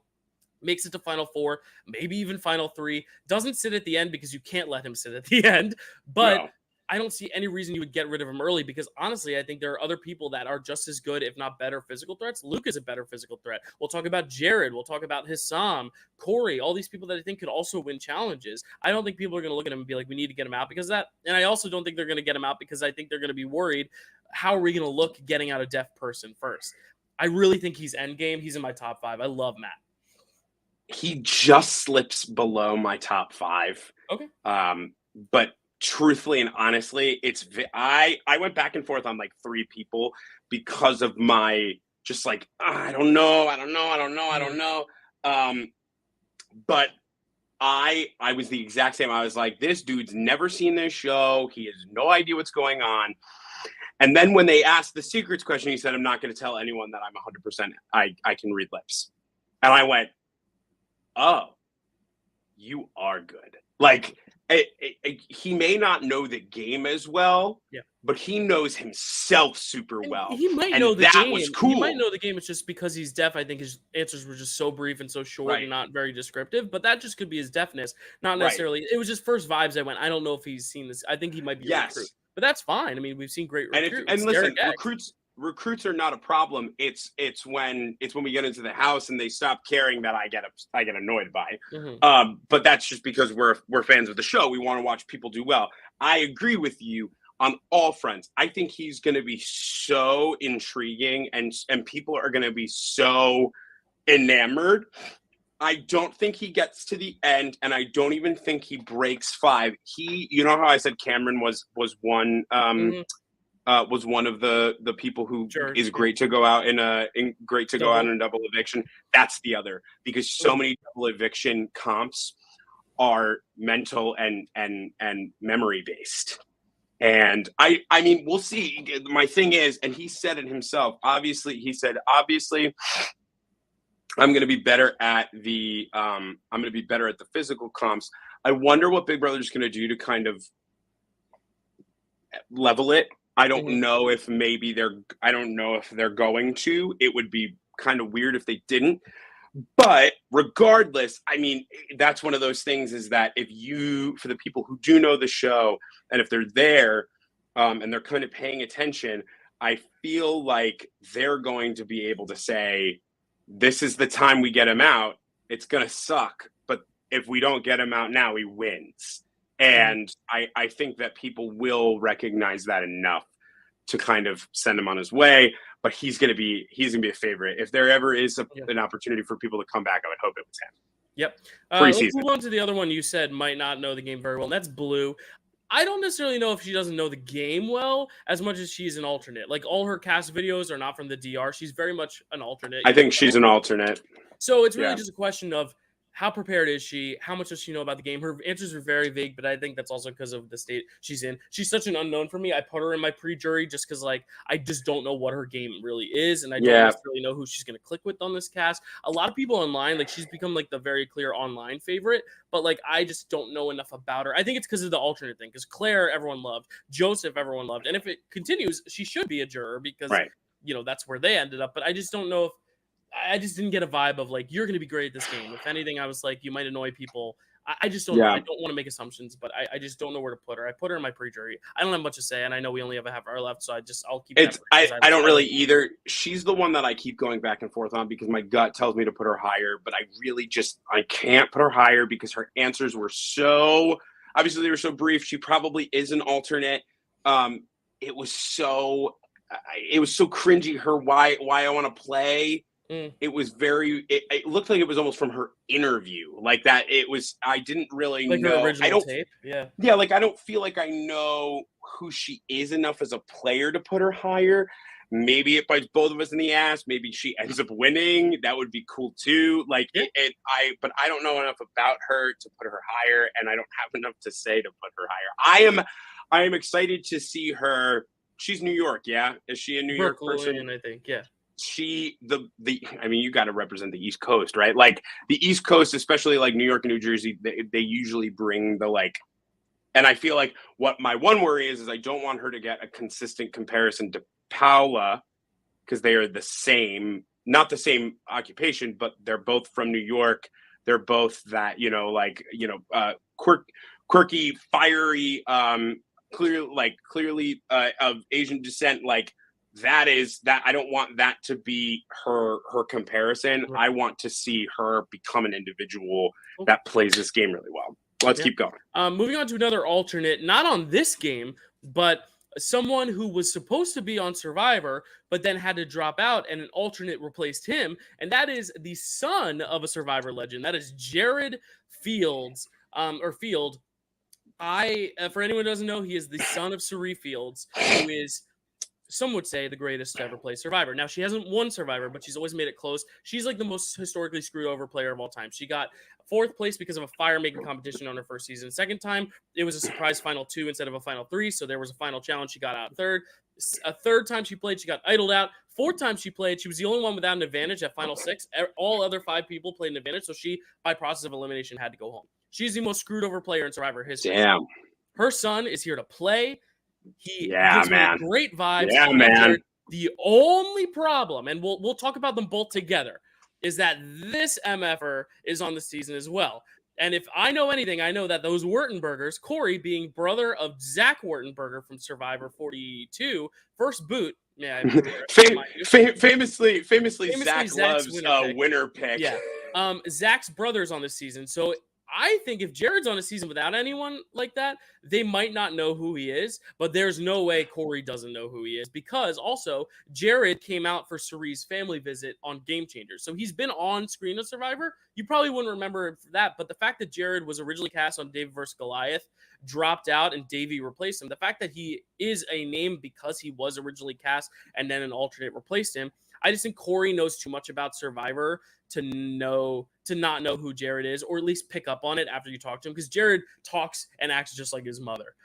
makes it to Final Four, maybe even Final Three, doesn't sit at the end because you can't let him sit at the end. But I don't see any reason you would get rid of him early because honestly, I think there are other people that are just as good, if not better, physical threats. Luke is a better physical threat. We'll talk about Jared. We'll talk about Hissam, Corey, all these people that I think could also win challenges. I don't think people are going to look at him and be like, we need to get him out because of that. And I also don't think they're going to get him out because I think they're going to be worried, how are we going to look getting out a deaf person first? I really think he's endgame. He's in my top 5. I love Matt. He just slips below my top 5. Okay. But truthfully and honestly, I went back and forth on like 3 people because of my just like, I don't know. But I was the exact same. I was like, this dude's never seen this show. He has no idea what's going on. And then when they asked the secrets question, he said, I'm not going to tell anyone that I'm 100%. I can read lips. And I went, oh, you are good. Like, he may not know the game as well, but he knows himself super well. He might know the game. That was cool. He might know the game. It's just because he's deaf. I think his answers were just so brief and so short and not very descriptive. But that just could be his deafness, not necessarily. It was just first vibes. I went, I don't know if he's seen this. I think he might be a recruit. But that's fine. I mean, we've seen great recruits. And listen, recruits are not a problem. It's when we get into the house and they stop caring that I get annoyed by. Mm-hmm. But that's just because we're fans of the show. We want to watch people do well. I agree with you on all fronts. I think he's going to be so intriguing and people are going to be so enamored. I don't think he gets to the end, and I don't even think he breaks 5. You know how I said Cameron was one of the people who is great to go out in a double eviction. That's the other, because so many double eviction comps are mental and memory based. And I mean, we'll see. My thing is, and he said it himself. Obviously, I'm going to be better at the physical comps. I wonder what Big Brother's going to do to kind of level it. I don't know if they're going to. It would be kind of weird if they didn't. But regardless, I mean, that's one of those things is that for the people who do know the show, and if they're there and they're kind of paying attention, I feel like they're going to be able to say, this is the time we get him out. It's going to suck. But if we don't get him out now, he wins. And I think that people will recognize that enough to kind of send him on his way. But he's going to be a favorite. If there ever is an opportunity for people to come back, I would hope it was him. Yep. Let's move on to the other one you said might not know the game very well, and that's Blue. I don't necessarily know if she doesn't know the game well as much as she's an alternate. Like, all her cast videos are not from the DR. She's very much an alternate. I think she's an alternate. So it's really just a question of how prepared is she? How much does she know about the game? Her answers are very vague, but I think that's also because of the state she's in. She's such an unknown for me. I put her in my pre-jury just because, like, I just don't know what her game really is, and I don't necessarily know who she's going to click with on this cast. A lot of people online, like, she's become, like, the very clear online favorite, but, like, I just don't know enough about her. I think it's because of the alternate thing, because Claire, everyone loved. Joseph, everyone loved. And if it continues, she should be a juror because, you know, that's where they ended up. But I just don't know if I just didn't get a vibe of like, you're going to be great at this game. If anything, I was like, you might annoy people. I just don't know. I don't want to make assumptions, but I just don't know where to put her. I put her in my pre-jury. I don't have much to say, and I know we only have a half hour left, so I'll keep it. I don't really either. She's the one that I keep going back and forth on because my gut tells me to put her higher, but I can't put her higher because her answers were obviously they were so brief. She probably is an alternate. It was so cringy. Her why I want to play. It was it looked like it was almost from her interview, like that. I didn't really like know. Her original tape. Yeah. Like, I don't feel like I know who she is enough as a player to put her higher. Maybe it bites both of us in the ass. Maybe she ends up winning. That would be cool too. Like but I don't know enough about her to put her higher, and I don't have enough to say to put her higher. I am excited to see her. She's New York, yeah? Is she a New York person? I think, yeah. I mean, you got to represent the East Coast, right? Like the East Coast, especially like New York and New Jersey, they usually bring the like, and I feel like what my one worry is I don't want her to get a consistent comparison to Paula because they are the same, not the same occupation, but they're both from New York. They're both that, quirky, fiery, clearly of Asian descent, like that I don't want that to be her comparison. Right. I want to see her become an individual that plays this game really well. Let's keep going. Moving on to another alternate, not on this game, but someone who was supposed to be on Survivor, but then had to drop out, and an alternate replaced him, and that is the son of a Survivor legend. That is Jared Fields, Field. For anyone who doesn't know, he is the son of Suri Fields, who is, some would say, the greatest to ever play Survivor. Now, she hasn't won Survivor, but she's always made it close. She's like the most historically screwed over player of all time. She got 4th place because of a fire-making competition on her first season. Second time, it was a surprise Final 2 instead of a Final 3, so there was a final challenge. She got out third. A third time she played, she got idled out. 4th time she played, she was the only one without an advantage at Final 6. All other 5 people played an advantage, so she, by process of elimination, had to go home. She's the most screwed over player in Survivor history. Damn. Her son is here to play. He gives me great vibes. Yeah, man. The only problem, and we'll talk about them both together, is that this MFer is on the season as well. And if I know anything, I know that those Wurtenbergers, Corey being brother of Zach Wurtenberger from Survivor 42, first boot. Yeah, famously, Zach loves winner pick. Yeah, Zach's brother's on the season, so I think if Jared's on a season without anyone like that, they might not know who he is, but there's no way Corey doesn't know who he is, because also Jared came out for Suri's family visit on Game Changers. So he's been on screen of Survivor. You probably wouldn't remember it for that, but the fact that Jared was originally cast on David vs. Goliath, dropped out, and Davey replaced him, the fact that he is a name because he was originally cast and then an alternate replaced him, I just think Corey knows too much about Survivor to not know who Jared is, or at least pick up on it after you talk to him, because Jared talks and acts just like his mother.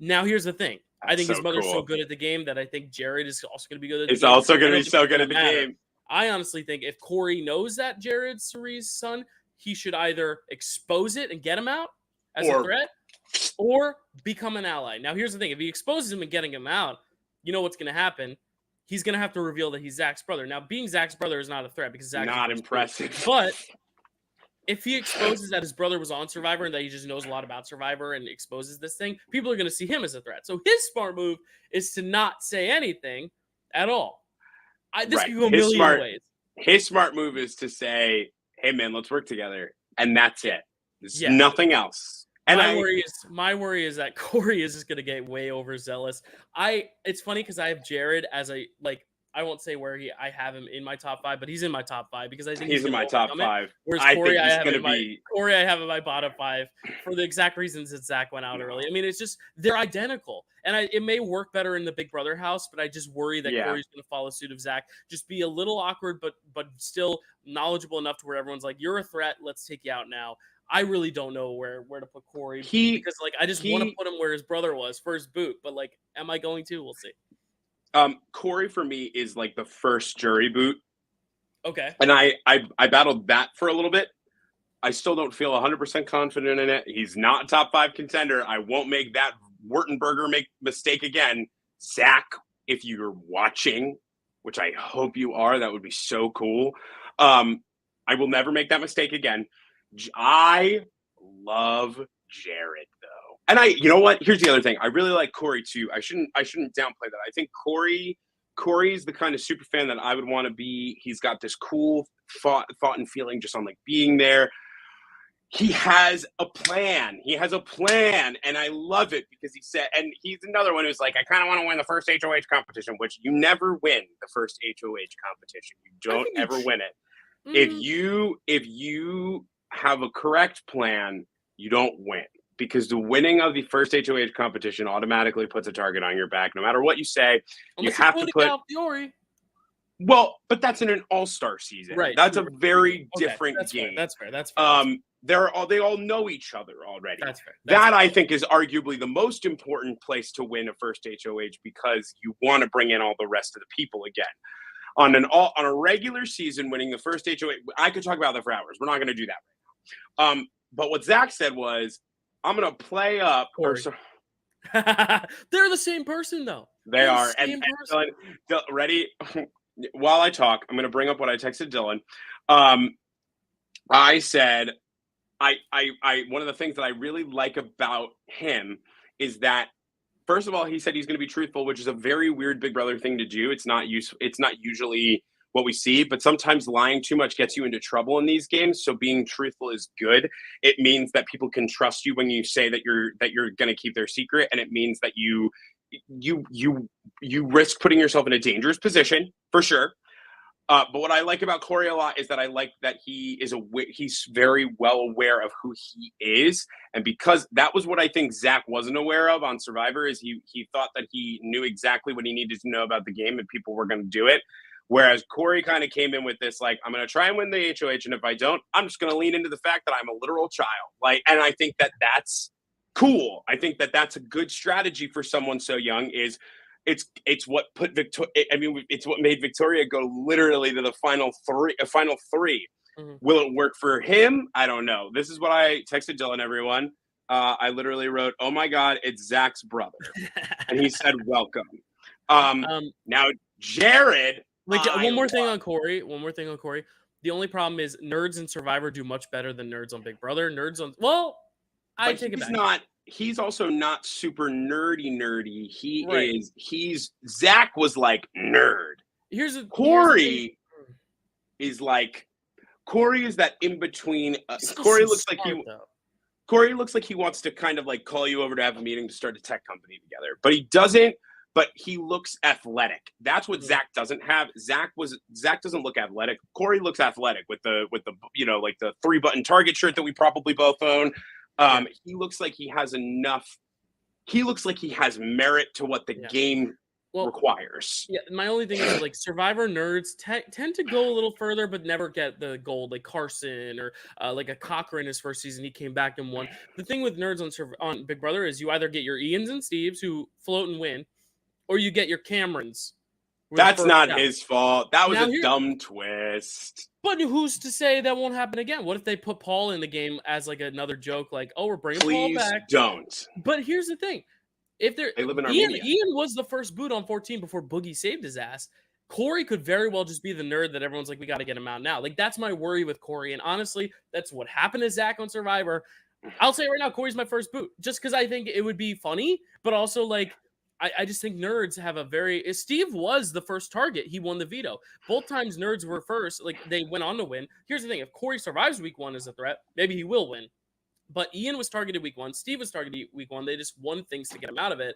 Now, here's the thing. I think his mother's so good at the game that I think Jared is also going to be good at the game. It's also going to be so good at the game. I honestly think if Corey knows that Jared's Suri's son, he should either expose it and get him out as a threat, or become an ally. Now, here's the thing. If he exposes him and getting him out, you know what's going to happen. He's going to have to reveal that he's Zach's brother. Now, being Zach's brother is not a threat, because Zach's not impressive. But if he exposes that his brother was on Survivor and that he just knows a lot about Survivor and exposes this thing, people are going to see him as a threat. So his smart move is to not say anything at all. This could go a million ways. His smart move is to say, hey, man, let's work together. And that's it. There's nothing else. And my worry is that Corey is just going to get way overzealous. It's funny because I have Jared as I won't say where I have him in my top 5, but he's in my top 5 because I think he's in my top 5. Whereas Corey, I have in my bottom 5 for the exact reasons that Zach went out early. I mean, it's just they're identical, and it may work better in the Big Brother house, but I just worry that Corey's going to follow suit of Zach, just be a little awkward, but still knowledgeable enough to where everyone's like, "You're a threat. Let's take you out now." I really don't know where to put Corey because I just want to put him where his brother was first boot, but am I going to? We'll see. Corey for me is like the first jury boot. Okay. And I battled that for a little bit. I still don't feel 100% confident in it. He's not a top 5 contender. I won't make that Wurtenberger mistake again. Zach, if you're watching, which I hope you are, that would be so cool. I will never make that mistake again. I love Jared though. And you know what? Here's the other thing. I really like Corey too. I shouldn't downplay that. I think Corey's the kind of super fan that I would want to be. He's got this cool thought and feeling just on being there. He has a plan. And I love it because he said, and he's another one who's like, I kind of want to win the first HOH competition, which you never win the first HOH competition. You don't ever win it. If you have a correct plan, you don't win, because the winning of the first HOH competition automatically puts a target on your back. No matter what you say, you have to put Fiore. Well, but that's in an all-star season. Right. That's a very different game. That's fair. They all know each other already. That's fair. I think is arguably the most important place to win a first HOH, because you want to bring in all the rest of the people again. On a regular season, winning the first HOH, I could talk about that for hours. We're not going to do that right now. But what Zach said was, I'm going to play up. They're the same person, though. They are. And Dylan, ready? While I talk, I'm going to bring up what I texted Dylan. I said, I one of the things that I really like about him is that first of all, he said he's going to be truthful, which is a very weird Big Brother thing to do. It's not usually what we see, but sometimes lying too much gets you into trouble in these games. So being truthful is good. It means that people can trust you when you say that you're going to keep their secret, and it means that you risk putting yourself in a dangerous position for sure. But what I like about Corey a lot is that I like that he's very well aware of who he is. And because that was what I think Zach wasn't aware of on Survivor, is he thought that he knew exactly what he needed to know about the game and people were going to do it. Whereas Corey kind of came in with this, like, I'm going to try and win the HOH. And if I don't, I'm just going to lean into the fact that I'm a literal child. Like, and I think that that's cool. I think that that's a good strategy for someone so young. It's what put Victoria. I mean, it's what made Victoria go literally to the final three. Mm-hmm. Will it work for him? I don't know. This is what I texted Dylan. Everyone, I literally wrote, "Oh my God, it's Zach's brother," and he said, "Welcome." Now Jared. One more thing on Corey. The only problem is nerds in Survivor do much better than nerds on Big Brother. I take it back. He's also not super nerdy. Zach was like nerd. Corey is that in between. Corey looks like he wants to kind of like call you over to have a meeting to start a tech company together, but he doesn't. But he looks athletic. That's what Zach doesn't have. Zach doesn't look athletic. Corey looks athletic with the like the 3-button Target shirt that we probably both own. He looks like he has enough. He looks like he has merit to what the game requires. Yeah, my only thing is like Survivor nerds tend to go a little further, but never get the gold. Like Carson or like a Cochran his first season, he came back and won. The thing with nerds on Big Brother is you either get your Ians and Steves who float and win, or you get your Camerons. That's not his fault. That was a dumb twist. But who's to say that won't happen again? What if they put Paul in the game as like another joke? Like, oh, we're bringing Paul back. Please don't. But here's the thing: if they live in Armenia. Ian was the first boot on 14 before Boogie saved his ass. Corey could very well just be the nerd that everyone's like, we got to get him out now. Like that's my worry with Corey, and honestly, that's what happened to Zach on Survivor. I'll say right now, Corey's my first boot, just because I think it would be funny, but also like. I just think nerds have Steve was the first target. He won the veto. Both times nerds were first. Like, they went on to win. Here's the thing. If Corey survives week 1 as a threat, maybe he will win. But Ian was targeted week 1. Steve was targeted week 1. They just won things to get him out of it.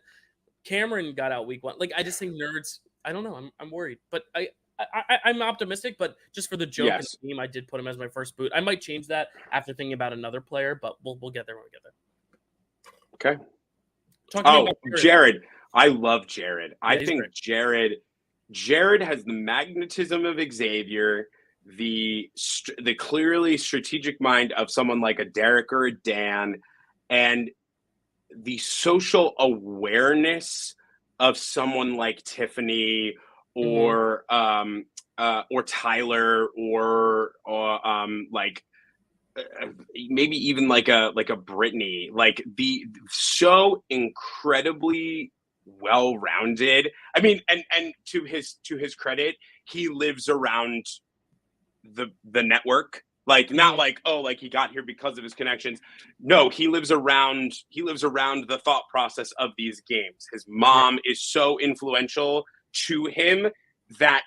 Cameron got out week 1. Like, I just think nerds, I don't know. I'm worried. But I'm optimistic. But just for the joke and the team, I did put him as my first boot. I might change that after thinking about another player. But we'll get there when we get there. Okay. Jared. I love Jared. I think Jared has the magnetism of Xavier, the clearly strategic mind of someone like a Derek or a Dan, and the social awareness of someone like Tiffany or Tyler or like maybe even like a Brittany, like the so incredibly well-rounded. I mean, and to his credit, he lives around the network. Like not like, oh, like he got here because of his connections. No, he lives around the thought process of these games. His mom is so influential to him that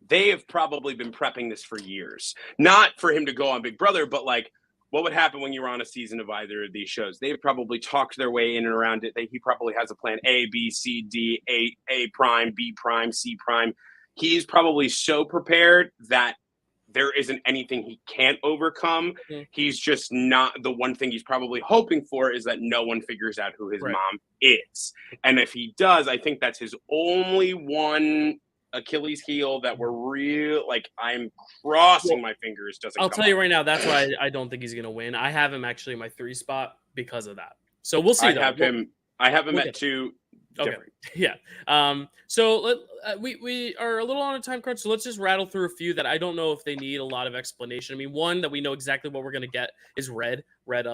they have probably been prepping this for years. Not for him to go on Big Brother, but like what would happen when you were on a season of either of these shows? They've probably talked their way in and around it. He probably has a plan A, B, C, D, A prime, B prime, C prime. He's probably so prepared that there isn't anything he can't overcome. He's just not. The one thing he's probably hoping for is that no one figures out who his mom is. And if he does, I think that's his only one Achilles heel that we're real. Like, I'm crossing my fingers. I'll tell you right now, that's why I don't think he's going to win. I have him actually in my 3 spot because of that. So we'll see. I have him at 2. Okay. Yeah. So we are a little on a time crunch, so let's just rattle through a few that I don't know if they need a lot of explanation. I mean, one that we know exactly what we're going to get is Red.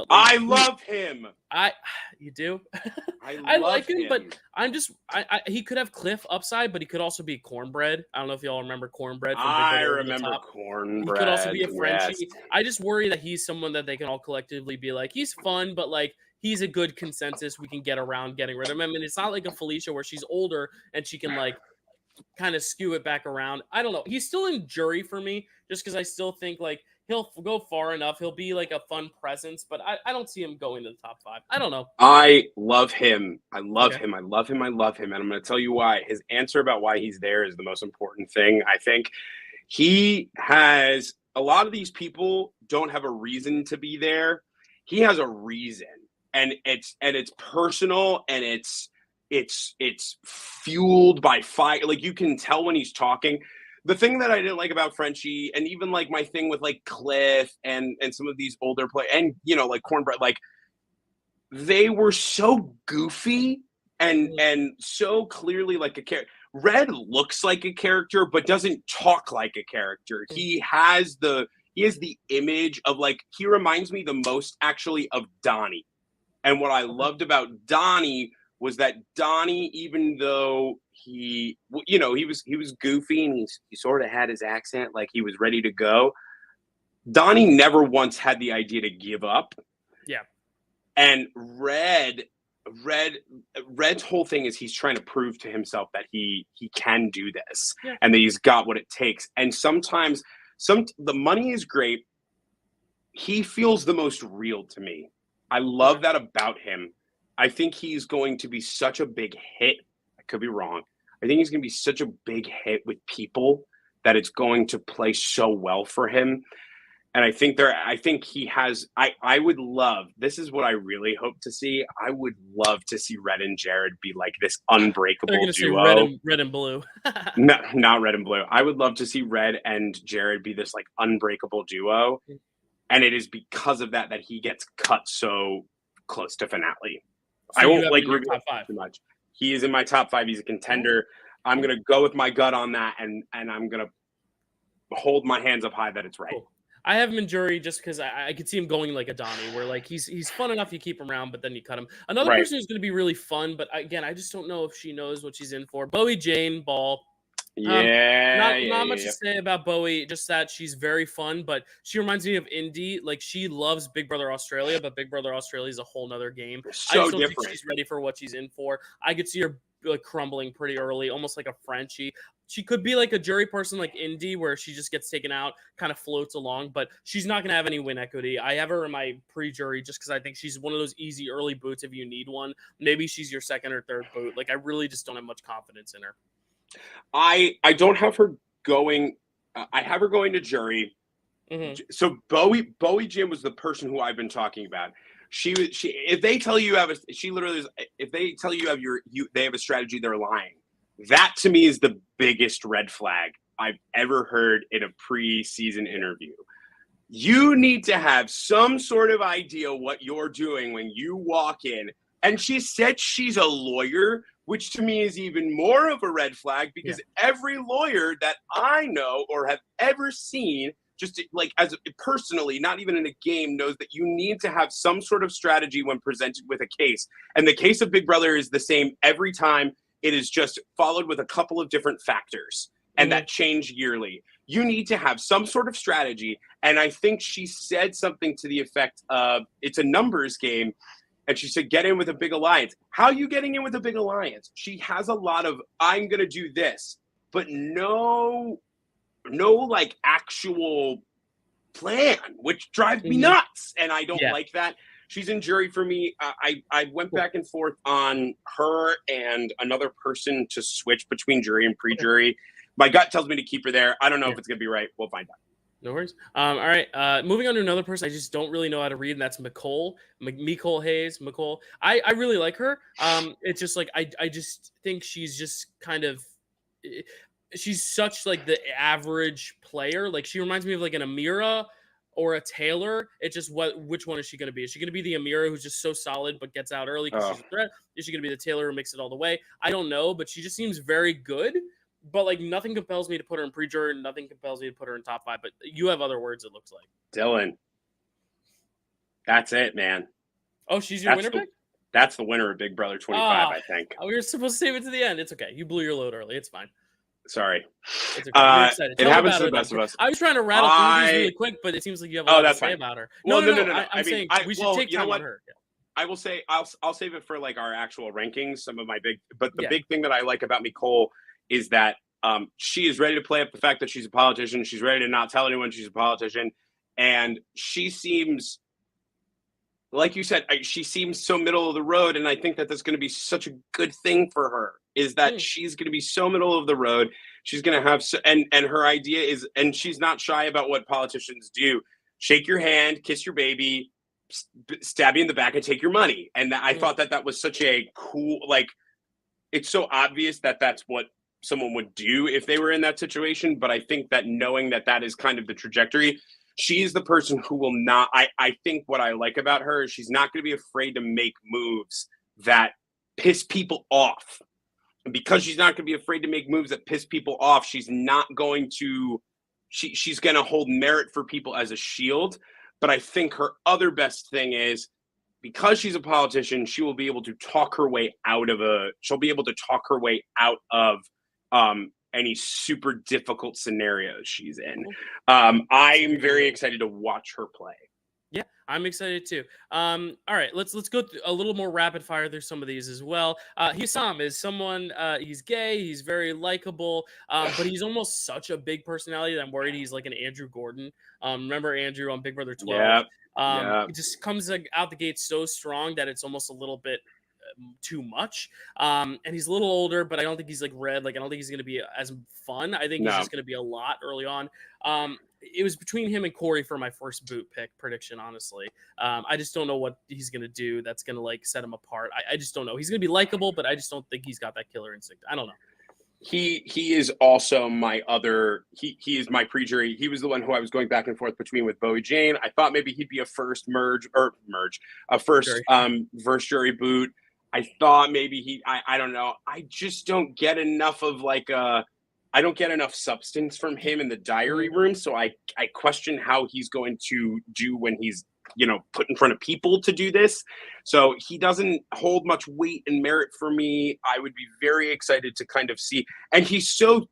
I love him. You do? I like him, him, but he could have Cliff upside, but he could also be Cornbread. I don't know if y'all remember Cornbread. I remember Cornbread. He could also be a Frenchie. Yes. I just worry that he's someone that they can all collectively be like, he's fun, but like he's a good consensus. We can get around getting rid of him. I mean, it's not like a Felicia where she's older and she can like kind of skew it back around. I don't know. He's still in jury for me just because I still think like he'll go far enough. He'll be like a fun presence, but I don't see him going to the top 5. I don't know. I love him. I love him. I love him. I love him. And I'm going to tell you why. His answer about why he's there is the most important thing. I think he has a lot of these people don't have a reason to be there. He has a reason, and it's personal, and it's fueled by fire. Like you can tell when he's talking. The thing that I didn't like about Frenchie, and even like my thing with like Cliff and some of these older players, and like Cornbread, like they were so goofy and so clearly like a character. Red looks like a character, but doesn't talk like a character. He has the image of like, he reminds me the most actually of Donnie. And what I loved about Donnie was that Donnie, even though he was goofy and he sort of had his accent, like he was ready to go, Donnie never once had the idea to give up. Yeah. And Red's whole thing is he's trying to prove to himself that he can do this and that he's got what it takes. And sometimes the money is great. He feels the most real to me. I love that about him. I think he's going to be such a big hit. I could be wrong. I think he's going to be such a big hit with people that it's going to play so well for him. And I think he has, I would love, this is what I really hope to see. I would love to see Red and Jared be like this unbreakable They're gonna duo. say red and blue. No, not Red and Blue. I would love to see Red and Jared be this like unbreakable duo. And it is because of that he gets cut so close to finale. So I won't like reveal top 5 too much. He is in my top 5. He's a contender. I'm going to go with my gut on that. And I'm going to hold my hands up high that it's right. Cool. I have him in jury just because I could see him going like a Donnie, where like he's fun enough, you keep him around, but then you cut him. Another person who's going to be really fun, but again, I just don't know if she knows what she's in for. Bowie Jane Ball. Not much to say about Bowie, just that she's very fun, but she reminds me of Indy. Like she loves Big Brother Australia, but Big Brother Australia is a whole nother game. So I just don't different. think she's ready for what she's in for. I could see her like crumbling pretty early, almost like a Frenchie. She could be like a jury person like Indy, where she just gets taken out, kind of floats along, but she's not going to have any win equity. I have her in my pre-jury just because I think she's one of those easy early boots if you need one. Maybe she's your second or third boot. Like I really just don't have much confidence in her. I don't have her going. I have her going to jury. Mm-hmm. So Bowie Jim was the person who I've been talking about. She if they tell you have if they tell you have they have a strategy, they're lying. That to me is the biggest red flag I've ever heard in a pre-season interview. You need to have some sort of idea what you're doing when you walk in. And she said she's a lawyer, which to me is even more of a red flag because every lawyer that I know or have ever seen, just like as personally, not even in a game, knows that you need to have some sort of strategy when presented with a case. And the case of Big Brother is the same every time. It is just followed with a couple of different factors and that change yearly. You need to have some sort of strategy. And I think she said something to the effect of it's a numbers game. And she said, get in with a big alliance. How are you getting in with a big alliance? She has a lot of, I'm going to do this, but no like actual plan, which drives me nuts. And I don't like that. She's in jury for me. I went back and forth on her and another person to switch between jury and pre-jury. My gut tells me to keep her there. I don't know if it's going to be right. We'll find out. No worries. All right. Moving on to another person I just don't really know how to read, and that's Nicole Hayes. Nicole. I really like her. It's just like I just think she's just kind of she's such like the average player. Like she reminds me of like an Amira or a Taylor. It's just which one is she going to be? Is she going to be the Amira who's just so solid but gets out early because she's a threat? Is she going to be the Taylor who makes it all the way? I don't know, but she just seems very good. But like nothing compels me to put her in pre-jury, nothing compels me to put her in top 5. But you have other words, it looks like. Dylan. That's it, man. Oh, she's your winner pick? That's the winner of Big Brother 25, I think. We were supposed to save it to the end. It's okay. You blew your load early. It's fine. Sorry. It's okay. You're excited. It happens to the best of us. I was trying to rattle through these really quick, but it seems like you have a lot to say about her. No. I'm saying we should take time on her. Yeah. I will say I'll save it for like our actual rankings. Some of my but the Yeah. big thing that I like about Nicole is that she is ready to play up the fact that she's a politician. She's ready to not tell anyone she's a politician, and she seems, like you said, she seems so middle of the road, and I think that that's going to be such a good thing for her. Is that she's going to be so middle of the road. She's going to have and her idea is, and she's not shy about what politicians do. Shake your hand, kiss your baby, stab you in the back, and take your money. And I thought that was such a cool, like, it's so obvious that that's what someone would do if they were in that situation. But I think that knowing that that is kind of the trajectory, she is the person who will not, I think what I like about her is she's not going to be afraid to make moves that piss people off. And because she's not going to be afraid to make moves that piss people off, she's not going to, she's going to hold merit for people as a shield. But I think her other best thing is, because she's a politician, she will be able to talk her way out of any super difficult scenarios she's in. I'm very excited to watch her play. Yeah, I'm excited too. All right, let's go a little more rapid fire through some of these as well. Hisam is someone, he's gay, he's very likable, but he's almost such a big personality that I'm worried he's like an Andrew Gordon. Remember Andrew on Big Brother 12? He just comes out the gate so strong that it's almost a little bit too much. And he's a little older, but I don't think he's like red. Like, I don't think he's going to be as fun. I think he's just going to be a lot early on. It was between him and Corey for my first boot pick prediction, honestly. I just don't know what he's going to do that's going to like set him apart. I just don't know. He's going to be likable, but I just don't think he's got that killer instinct. I don't know. He is also my other, he is my pre-jury. He was the one who I was going back and forth between with Bowie Jane. I thought maybe he'd be a first first jury boot. I thought maybe I don't know. I just don't get enough of I don't get enough substance from him in the diary room. So I question how he's going to do when he's, put in front of people to do this. So he doesn't hold much weight and merit for me. I would be very excited to kind of see. And he's so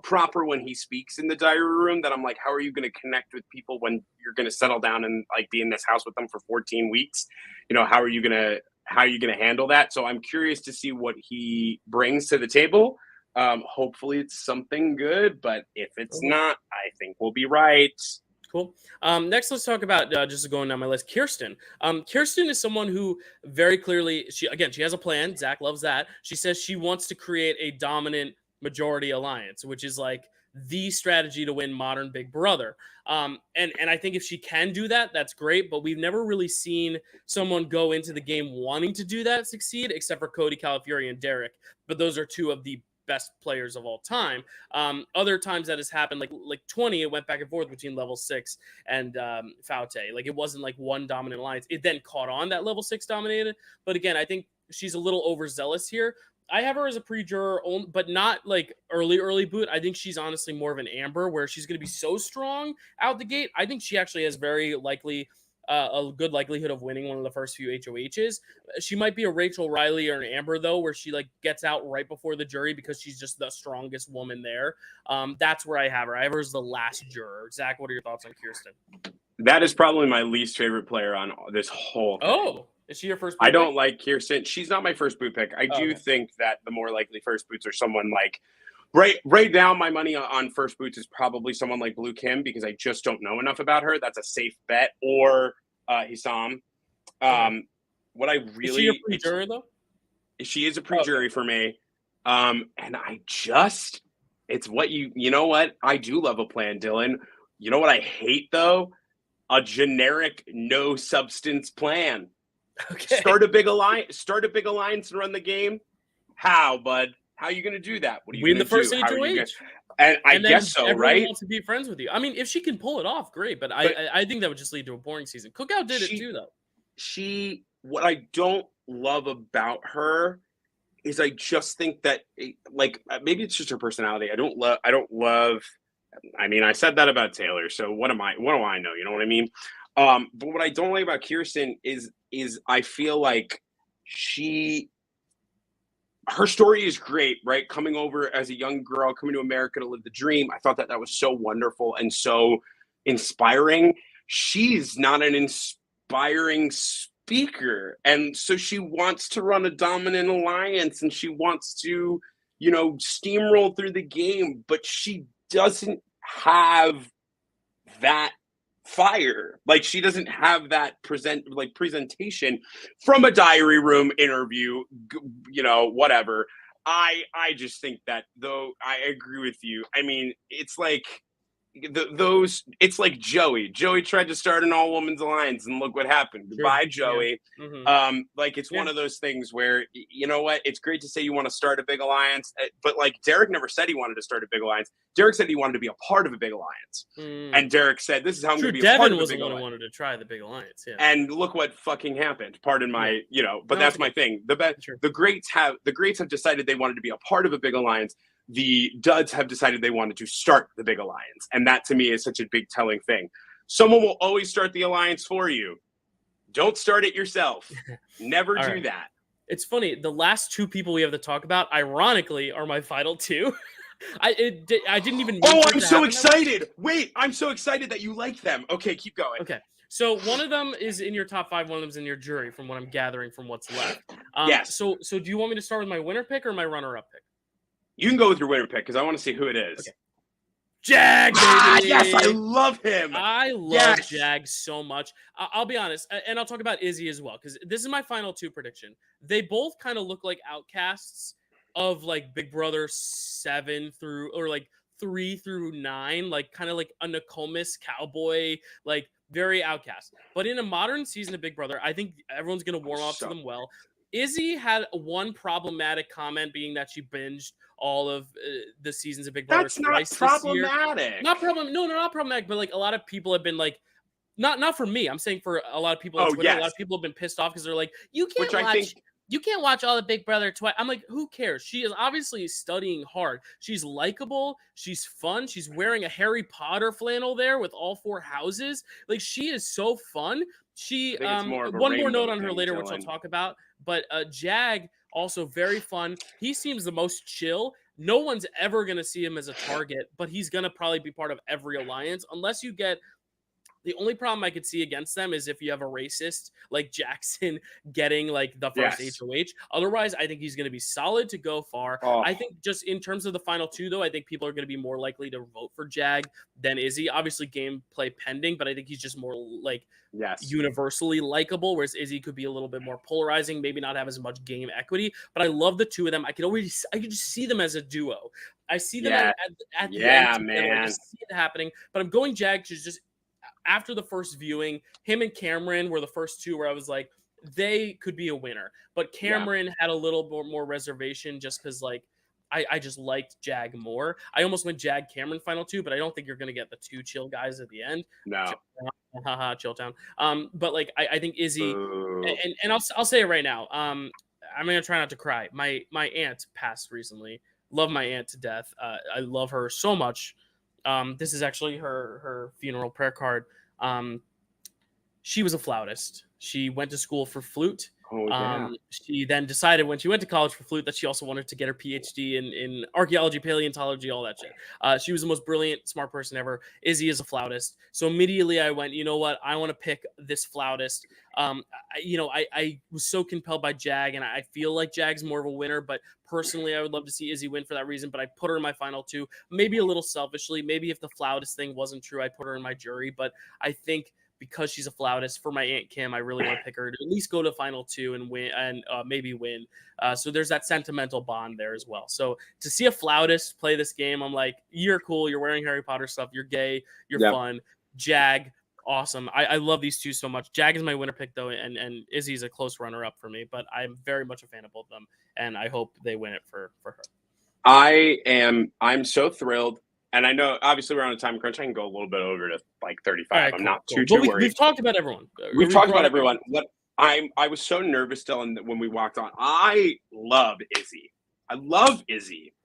proper when he speaks in the diary room that I'm like, how are you going to connect with people when you're going to settle down and like be in this house with them for 14 weeks? How are you going to handle that? So I'm curious to see what he brings to the table. Hopefully it's something good, but if it's not, I think we'll be right. Cool. Next, let's talk about, just going down my list, Kirsten. Kirsten is someone who very clearly, she has a plan. Zach loves that. She says she wants to create a dominant majority alliance, which is like the strategy to win modern Big Brother. And I think if she can do that, that's great. But we've never really seen someone go into the game wanting to do that succeed, except for Cody Calafiore and Derek. But those are two of the best players of all time. Other times that has happened, like 20, it went back and forth between level 6 and Faute. Like, it wasn't like one dominant alliance. It then caught on that level 6 dominated. But again, I think she's a little overzealous here. I have her as a pre-juror, but not like early boot. I think she's honestly more of an Amber, where she's going to be so strong out the gate. I think she actually has very likely a good likelihood of winning one of the first few HOHs. She might be a Rachel Riley or an Amber, though, where she like gets out right before the jury because she's just the strongest woman there. That's where I have her. I have her as the last juror. Zach, what are your thoughts on Kirsten? That is probably my least favorite player on this whole thing. Oh, is she your first boot I don't pick? like Kirsten. She's not my first boot pick. I do think that the more likely first boots are someone like, right now, my money on first boots is probably someone like Blue Kim, because I just don't know enough about her. That's a safe bet. Or Hisam. What I really... Is she a pre-jury, though? She is a pre-jury for me. And it's what you know what? I do love a plan, Dylan. You know what I hate, though? A generic, no substance plan. Okay. Start a big alliance and run the game. How, bud? How are you going to do that? What are you win going the to first do? HOH. And I guess so, everyone right? Wants to be friends with you. I mean, if she can pull it off, great. But I think that would just lead to a boring season. Cookout did it too, though. What I don't love about her is I just think that, like, maybe it's just her personality. I don't love. I mean, I said that about Taylor. So what do I know? You know what I mean? But what I don't like about Kirsten is I feel like her story is great, right? Coming over as a young girl, coming to America to live the dream. I thought that was so wonderful and so inspiring. She's not an inspiring speaker, and so she wants to run a dominant alliance, and she wants to, you know, steamroll through the game, but she doesn't have that fire. Like, she doesn't have that presentation from a diary room interview, you know, whatever. I just think that, though, I agree with you. I mean, it's like it's like Joey tried to start an all-women's alliance, and look what happened. Goodbye, Joey. Like, it's one of those things where, you know what, it's great to say you want to start a big alliance, but like, Derek never said he wanted to start a big alliance. Derek said he wanted to be a part of a big alliance, and Derek said, this is how I'm going to be a part of a big alliance. Devin was the one who wanted to try the big alliance, and look what fucking happened. Pardon my, you know, but that's my thing. The greats have decided they wanted to be a part of a big alliance. The duds have decided they wanted to start the big alliance. And that, to me, is such a big telling thing. Someone will always start the alliance for you. Don't start it yourself. Never do that. It's funny. The last two people we have to talk about, ironically, are my final two. I didn't even. Oh, I'm so excited. Wait, I'm so excited that you like them. Okay, keep going. Okay. So one of them is in your top 5. One of them is in your jury, from what I'm gathering from what's left. Yes. So do you want me to start with my winner pick or my runner-up pick? You can go with your winner pick, because I want to see who it is. Okay. Jag, baby! Yes, I love him. I love Jag so much. I'll be honest, and I'll talk about Izzy as well, because this is my final 2 prediction. They both kind of look like outcasts of, like, Big Brother 7 through, or like 3 through 9, like kind of like a Nokomis cowboy, like very outcast. But in a modern season of Big Brother, I think everyone's going to warm up to them well. Izzy had one problematic comment, being that she binged all of the seasons of Big Brother. That's not problematic. Not problematic, but like, a lot of people have been like, not for me. I'm saying for a lot of people on Twitter. A lot of people have been pissed off because they're like, you can't watch all the Big Brother twice. I'm like, who cares? She is obviously studying hard. She's likable. She's fun. She's wearing a Harry Potter flannel there with all 4 houses. Like, she is so fun. She one more note on her later, which I'll talk about. But Jag, also very fun. He seems the most chill. No one's ever going to see him as a target, but he's going to probably be part of every alliance, unless you get... The only problem I could see against them is if you have a racist like Jackson getting like the first HOH. Otherwise, I think he's going to be solid to go far. I think just in terms of the final 2, though, I think people are going to be more likely to vote for Jag than Izzy. Obviously, gameplay pending, but I think he's just more like universally likable, whereas Izzy could be a little bit more polarizing, maybe not have as much game equity. But I love the 2 of them. I could just see them as a duo. I see them at the end. Man. I just see it happening. But I'm going Jag to just... After the first viewing, him and Cameron were the first 2 where I was like, they could be a winner. But Cameron had a little more reservation, just because, like, I just liked Jag more. I almost went Jag Cameron final 2, but I don't think you're going to get the 2 chill guys at the end. No. Chilltown. But like, I think Izzy, and I'll say it right now. I'm going to try not to cry. My aunt passed recently. Love my aunt to death. I love her so much. This is actually her funeral prayer card. She was a flautist. She went to school for flute. She then decided when she went to college for flute that she also wanted to get her PhD in archaeology, paleontology, all that shit. She was the most brilliant, smart person ever. Izzy is a flautist. So immediately I went, you know what? I want to pick this flautist. I was so compelled by Jag, and I feel like Jag's more of a winner, but personally I would love to see Izzy win for that reason, but I put her in my final 2, maybe a little selfishly. Maybe if the flautist thing wasn't true, I'd put her in my jury, but I think because she's a flautist, for my Aunt Kim, I really want to pick her to at least go to final 2 and win, and maybe win. So there's that sentimental bond there as well. So to see a flautist play this game, I'm like, you're cool. You're wearing Harry Potter stuff. You're gay. You're fun. Jag, awesome. I love these 2 so much. Jag is my winner pick, though, and Izzy's a close runner-up for me. But I'm very much a fan of both of them, and I hope they win it for her. I'm so thrilled. And I know, obviously, we're on a time crunch. I can go a little bit over to like 35. Right, I'm not too worried. We've talked about everyone. We've talked about everyone. I was so nervous still when we walked on. I love Izzy.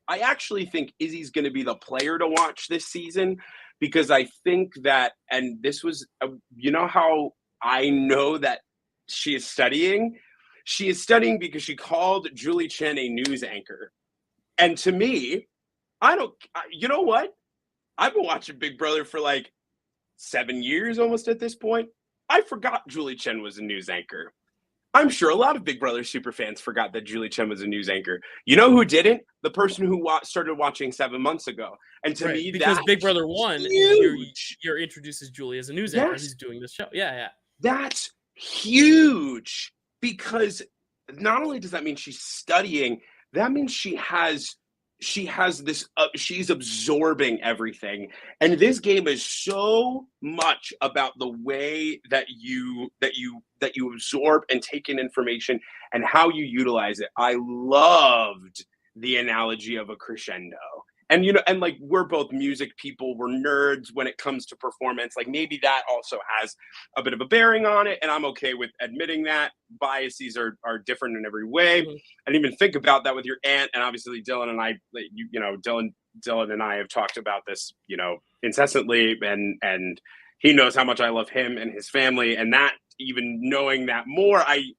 I actually think Izzy's going to be the player to watch this season, because I think that, and this was, you know how I know that she is studying? She is studying because she called Julie Chen a news anchor. And to me, you know what? I've been watching Big Brother for like 7 years almost at this point. I forgot Julie Chen was a news anchor. I'm sure a lot of Big Brother super fans forgot that Julie Chen was a news anchor. You know who didn't? The person who started watching 7 months ago. And to me, because that's Big Brother 1, huge. you're introduced as Julie as a news anchor who's doing this show. Yeah. That's huge, because not only does that mean she's studying, that means she has this she's absorbing everything. And this game is so much about the way that you absorb and take in information and how you utilize it. I loved the analogy of a crescendo. And and like, we're both music people, we're nerds when it comes to performance. Like, maybe that also has a bit of a bearing on it, and I'm okay with admitting that biases are different in every way. Mm-hmm. I didn't even think about that with your aunt, and obviously Dylan and I, Dylan and I have talked about this, incessantly, and he knows how much I love him and his family, and that, even knowing that more, I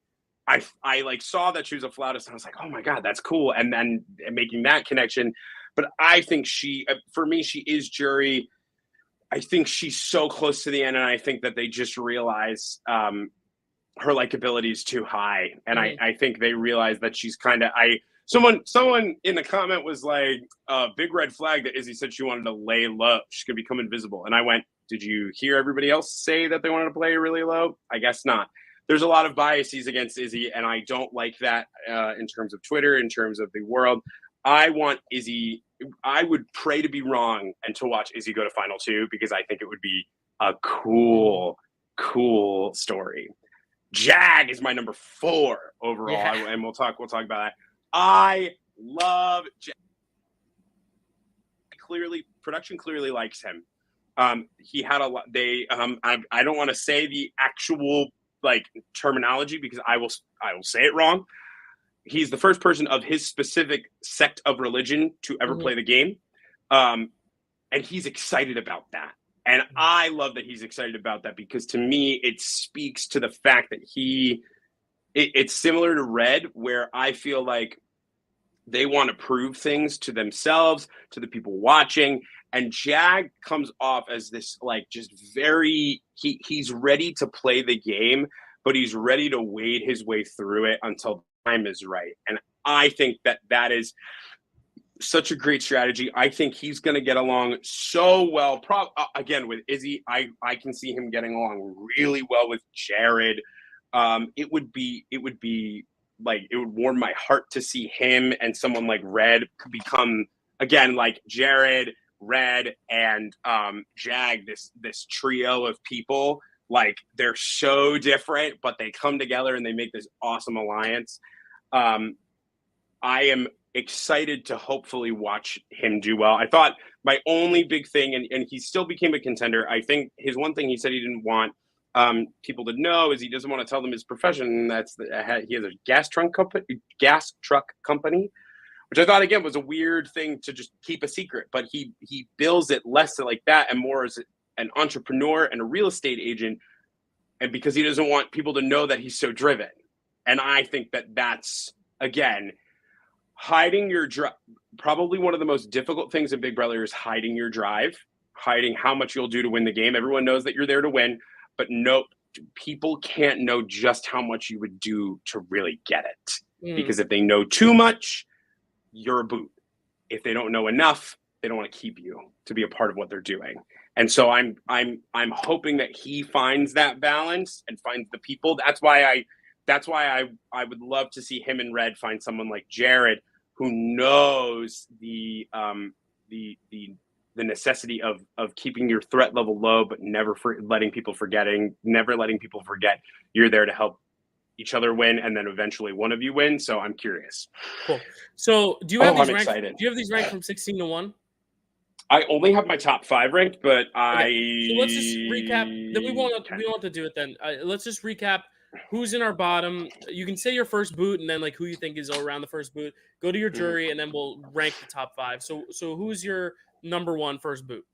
like saw that she was a flautist, and I was like, oh my God, that's cool, and then making that connection. But I think for me, she is jury. I think she's so close to the end, and I think that they just realize her likability is too high. And I think they realize that she's kind of, someone in the comment was like, big red flag that Izzy said she wanted to lay low. She's going to become invisible. And I went, did you hear everybody else say that they wanted to play really low? I guess not. There's a lot of biases against Izzy, and I don't like that in terms of Twitter, in terms of the world. I want Izzy. I would pray to be wrong and to watch Izzy go to Final 2, because I think it would be a cool story. Jag is my number 4 overall, and we'll talk about that. I love Jag. Production clearly likes him. He had a lot. I don't want to say the actual like terminology, because I will say it wrong. He's the first person of his specific sect of religion to ever play the game. And he's excited about that. And I love that he's excited about that, because to me, it speaks to the fact that it's similar to Red, where I feel like they want to prove things to themselves, to the people watching. And Jag comes off as this, like, just very, he's ready to play the game, but he's ready to wade his way through it until time is right. And I think that is such a great strategy. I think he's going to get along so well. Again, with Izzy, I can see him getting along really well with Jared. It would warm my heart to see him and someone like Red become, again, like Jared, Red, and Jag, this trio of people. Like, they're so different, but they come together and they make this awesome alliance. I am excited to hopefully watch him do well. I thought my only big thing, and he still became a contender, I think his one thing he said he didn't want people to know is he doesn't want to tell them his profession. He has a gas truck company, which I thought, again, was a weird thing to just keep a secret. But he bills it less like that and more as an entrepreneur and a real estate agent, and because he doesn't want people to know that he's so driven. And I think that's, again, hiding your drive. Probably one of the most difficult things in Big Brother is hiding your drive, hiding how much you'll do to win the game. Everyone knows that you're there to win, but people can't know just how much you would do to really get it. Because if they know too much, you're a boot. If they don't know enough, they don't want to keep you to be a part of what they're doing. And so I'm hoping that he finds that balance and finds the people. That's why I would love to see him and Red find someone like Jared, who knows the necessity of keeping your threat level low, but never letting people forget you're there to help each other win, and then eventually one of you win. So I'm curious. Cool. So do you have these ranked? Do you have these ranked from 16 to 1? I only have my top 5 ranked, but okay. So let's just recap. Then we won't have to do it then. Let's just recap who's in our bottom. You can say your first boot and then like who you think is around the first boot. Go to your jury and then we'll rank the top 5. So who's your number 1 first boot?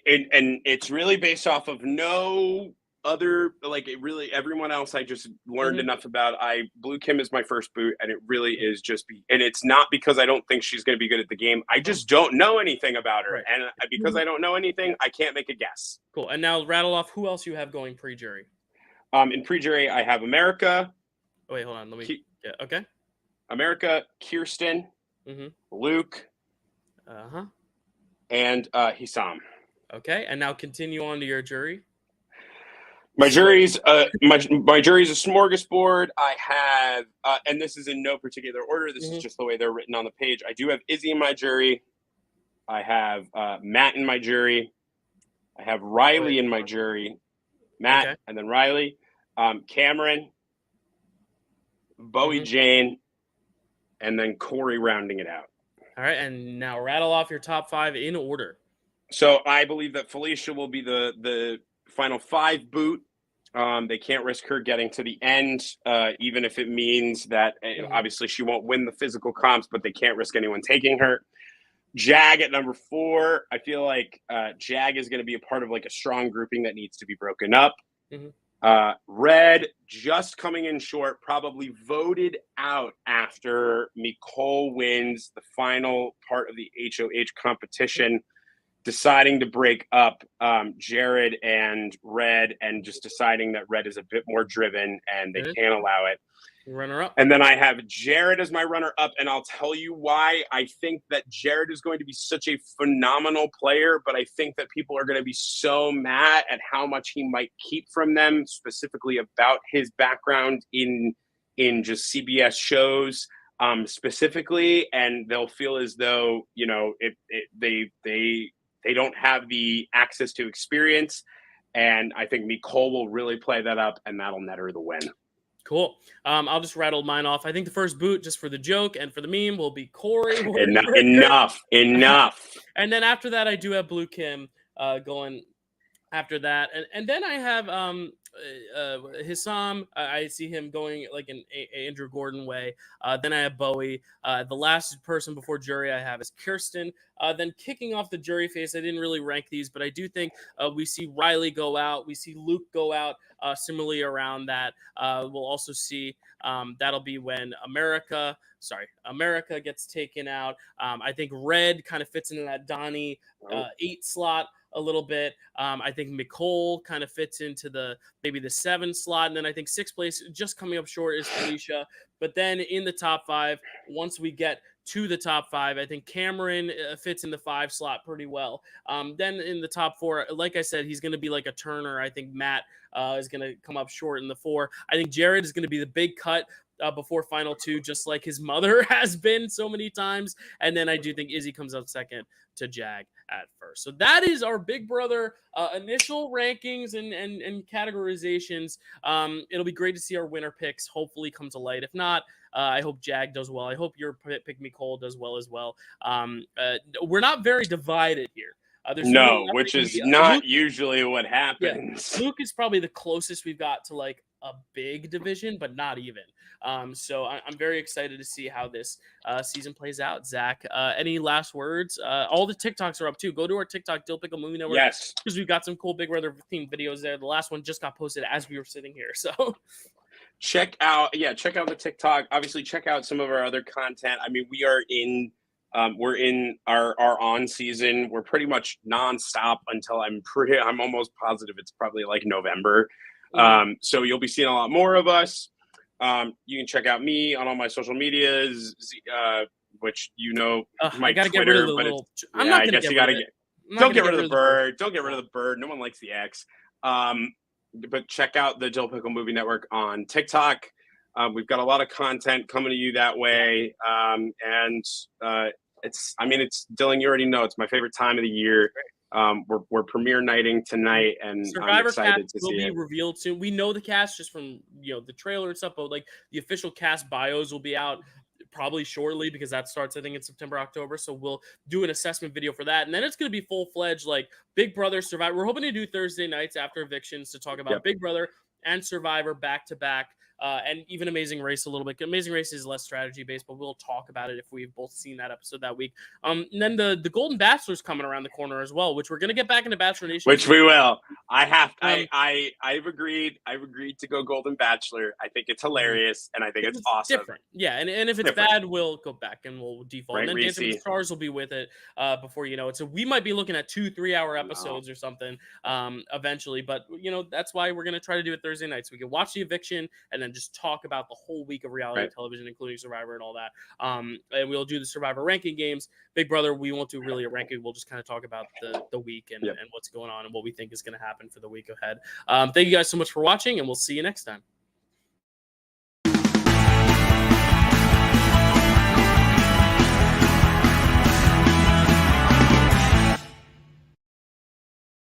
And it's really based off of no other, like, it really, everyone else I just learned enough about. Blue Kim is my first boot, and it really is and it's not because I don't think she's going to be good at the game. I just don't know anything about her. Right. And because I don't know anything, I can't make a guess. Cool. And now rattle off who else you have going pre-jury. In pre-jury, I have America, Oh, wait, hold on. Let me. Yeah, okay. America, Kirsten, Luke, and Hisam. Okay, and now continue on to your jury. My jury's my jury's a smorgasbord. I have, and this is in no particular order. This is just the way they're written on the page. I do have Izzy in my jury. I have Matt in my jury. I have Riley in my jury. Matt and then Riley, Cameron, Bowie Jane, and then Corey rounding it out. All right, and now rattle off your top 5 in order. So I believe that Felicia will be the final 5 boot. They can't risk her getting to the end, even if it means that obviously she won't win the physical comps, but they can't risk anyone taking her. Jag at number 4. I feel like Jag is going to be a part of like a strong grouping that needs to be broken up. Red just coming in short, probably voted out after Nicole wins the final part of the HOH competition, deciding to break up Jared and Red, and just deciding that Red is a bit more driven and they can't allow it. Runner up. And then I have Jared as my runner up, and I'll tell you why. I think that Jared is going to be such a phenomenal player, but I think that people are going to be so mad at how much he might keep from them, specifically about his background in just CBS shows specifically, and they'll feel as though, you know, they don't have the access to experience, and I think Nicole will really play that up, and that'll net her the win. Cool. I'll just rattle mine off. I think the first boot, just for the joke and for the meme, will be Corey. Enough. And then after that, I do have Blue Kim going after that. And then I have Hisam. I see him going like an Andrew Gordon way. Then I have Bowie. The last person before jury I have is Kirsten. Then kicking off the jury phase, I didn't really rank these, but I do think we see Riley go out. We see Luke go out similarly around that. We'll also see that'll be when America gets taken out. I think Red kind of fits into that Donnie 8 slot a little bit. I think Nicole kind of fits into maybe the 7 slot. And then I think 6th place, just coming up short, is Felicia. But then in the top 5, once we get to the top 5, I think Cameron fits in the 5 slot pretty well. Then in the top 4, like I said, he's going to be like a Turner. I think Matt is going to come up short in the 4. I think Jared is going to be the big cut before final 2, just like his mother has been so many times. And then I do think Izzy comes out second to Jag at first. So that is our Big Brother initial rankings and categorizations. It'll be great to see our winner picks hopefully come to light. If not, I hope Jag does well. I hope your pick Nicole does well as well. We're not very divided here. Which is not Luke, usually what happens. Yeah, Luke is probably the closest we've got to like a big division, but not even. So I'm very excited to see how this season plays out. Zach, any last words? All the TikToks are up too. Go to our TikTok, Dill Pickle Movie Network. Yes, because we've got some cool Big Brother themed videos there. The last one just got posted as we were sitting here. So check out the TikTok. Obviously, check out some of our other content. I mean, we are in. We're in our on season. We're pretty much nonstop until I'm almost positive it's probably like November. So you'll be seeing a lot more of us. You can check out me on all my social medias, which my Twitter. Get rid of the little. I guess you gotta get. Don't get rid of the bird. Don't get rid of the bird. No one likes the X. But check out the Dill Pickle Movie Network on TikTok. We've got a lot of content coming to you that way. It's Dylan, you already know it's my favorite time of the year. We're premiere nighting tonight, and Survivor I'm excited cast to will see be it. revealed soon. We know the cast just from the trailer and stuff, but like the official cast bios will be out probably shortly because that starts I think in September, October. So we'll do an assessment video for that, and then it's going to be full-fledged like Big Brother Survivor. We're hoping to do Thursday nights after evictions to talk about Big Brother and Survivor back to back. And even Amazing Race a little bit. Amazing Race is less strategy based, but we'll talk about it if we've both seen that episode that week. And then the Golden Bachelor's coming around the corner as well, which we're gonna get back into Bachelor Nation. Which we will. I've agreed. I've agreed to go Golden Bachelor. I think it's hilarious, and I think it's awesome. Different, yeah. And if it's bad, we'll go back and we'll default. Right, and then Dancing with the Stars will be with it before you know it. So we might be looking at 2-3 hour episodes or something eventually. But that's why we're gonna try to do it Thursday night, so we can watch the eviction and then then just talk about the whole week of reality television, including Survivor and all that. And we'll do the Survivor ranking games. Big Brother, we won't do really a ranking. We'll just kind of talk about the week and what's going on and what we think is going to happen for the week ahead. Thank you guys so much for watching, and we'll see you next time.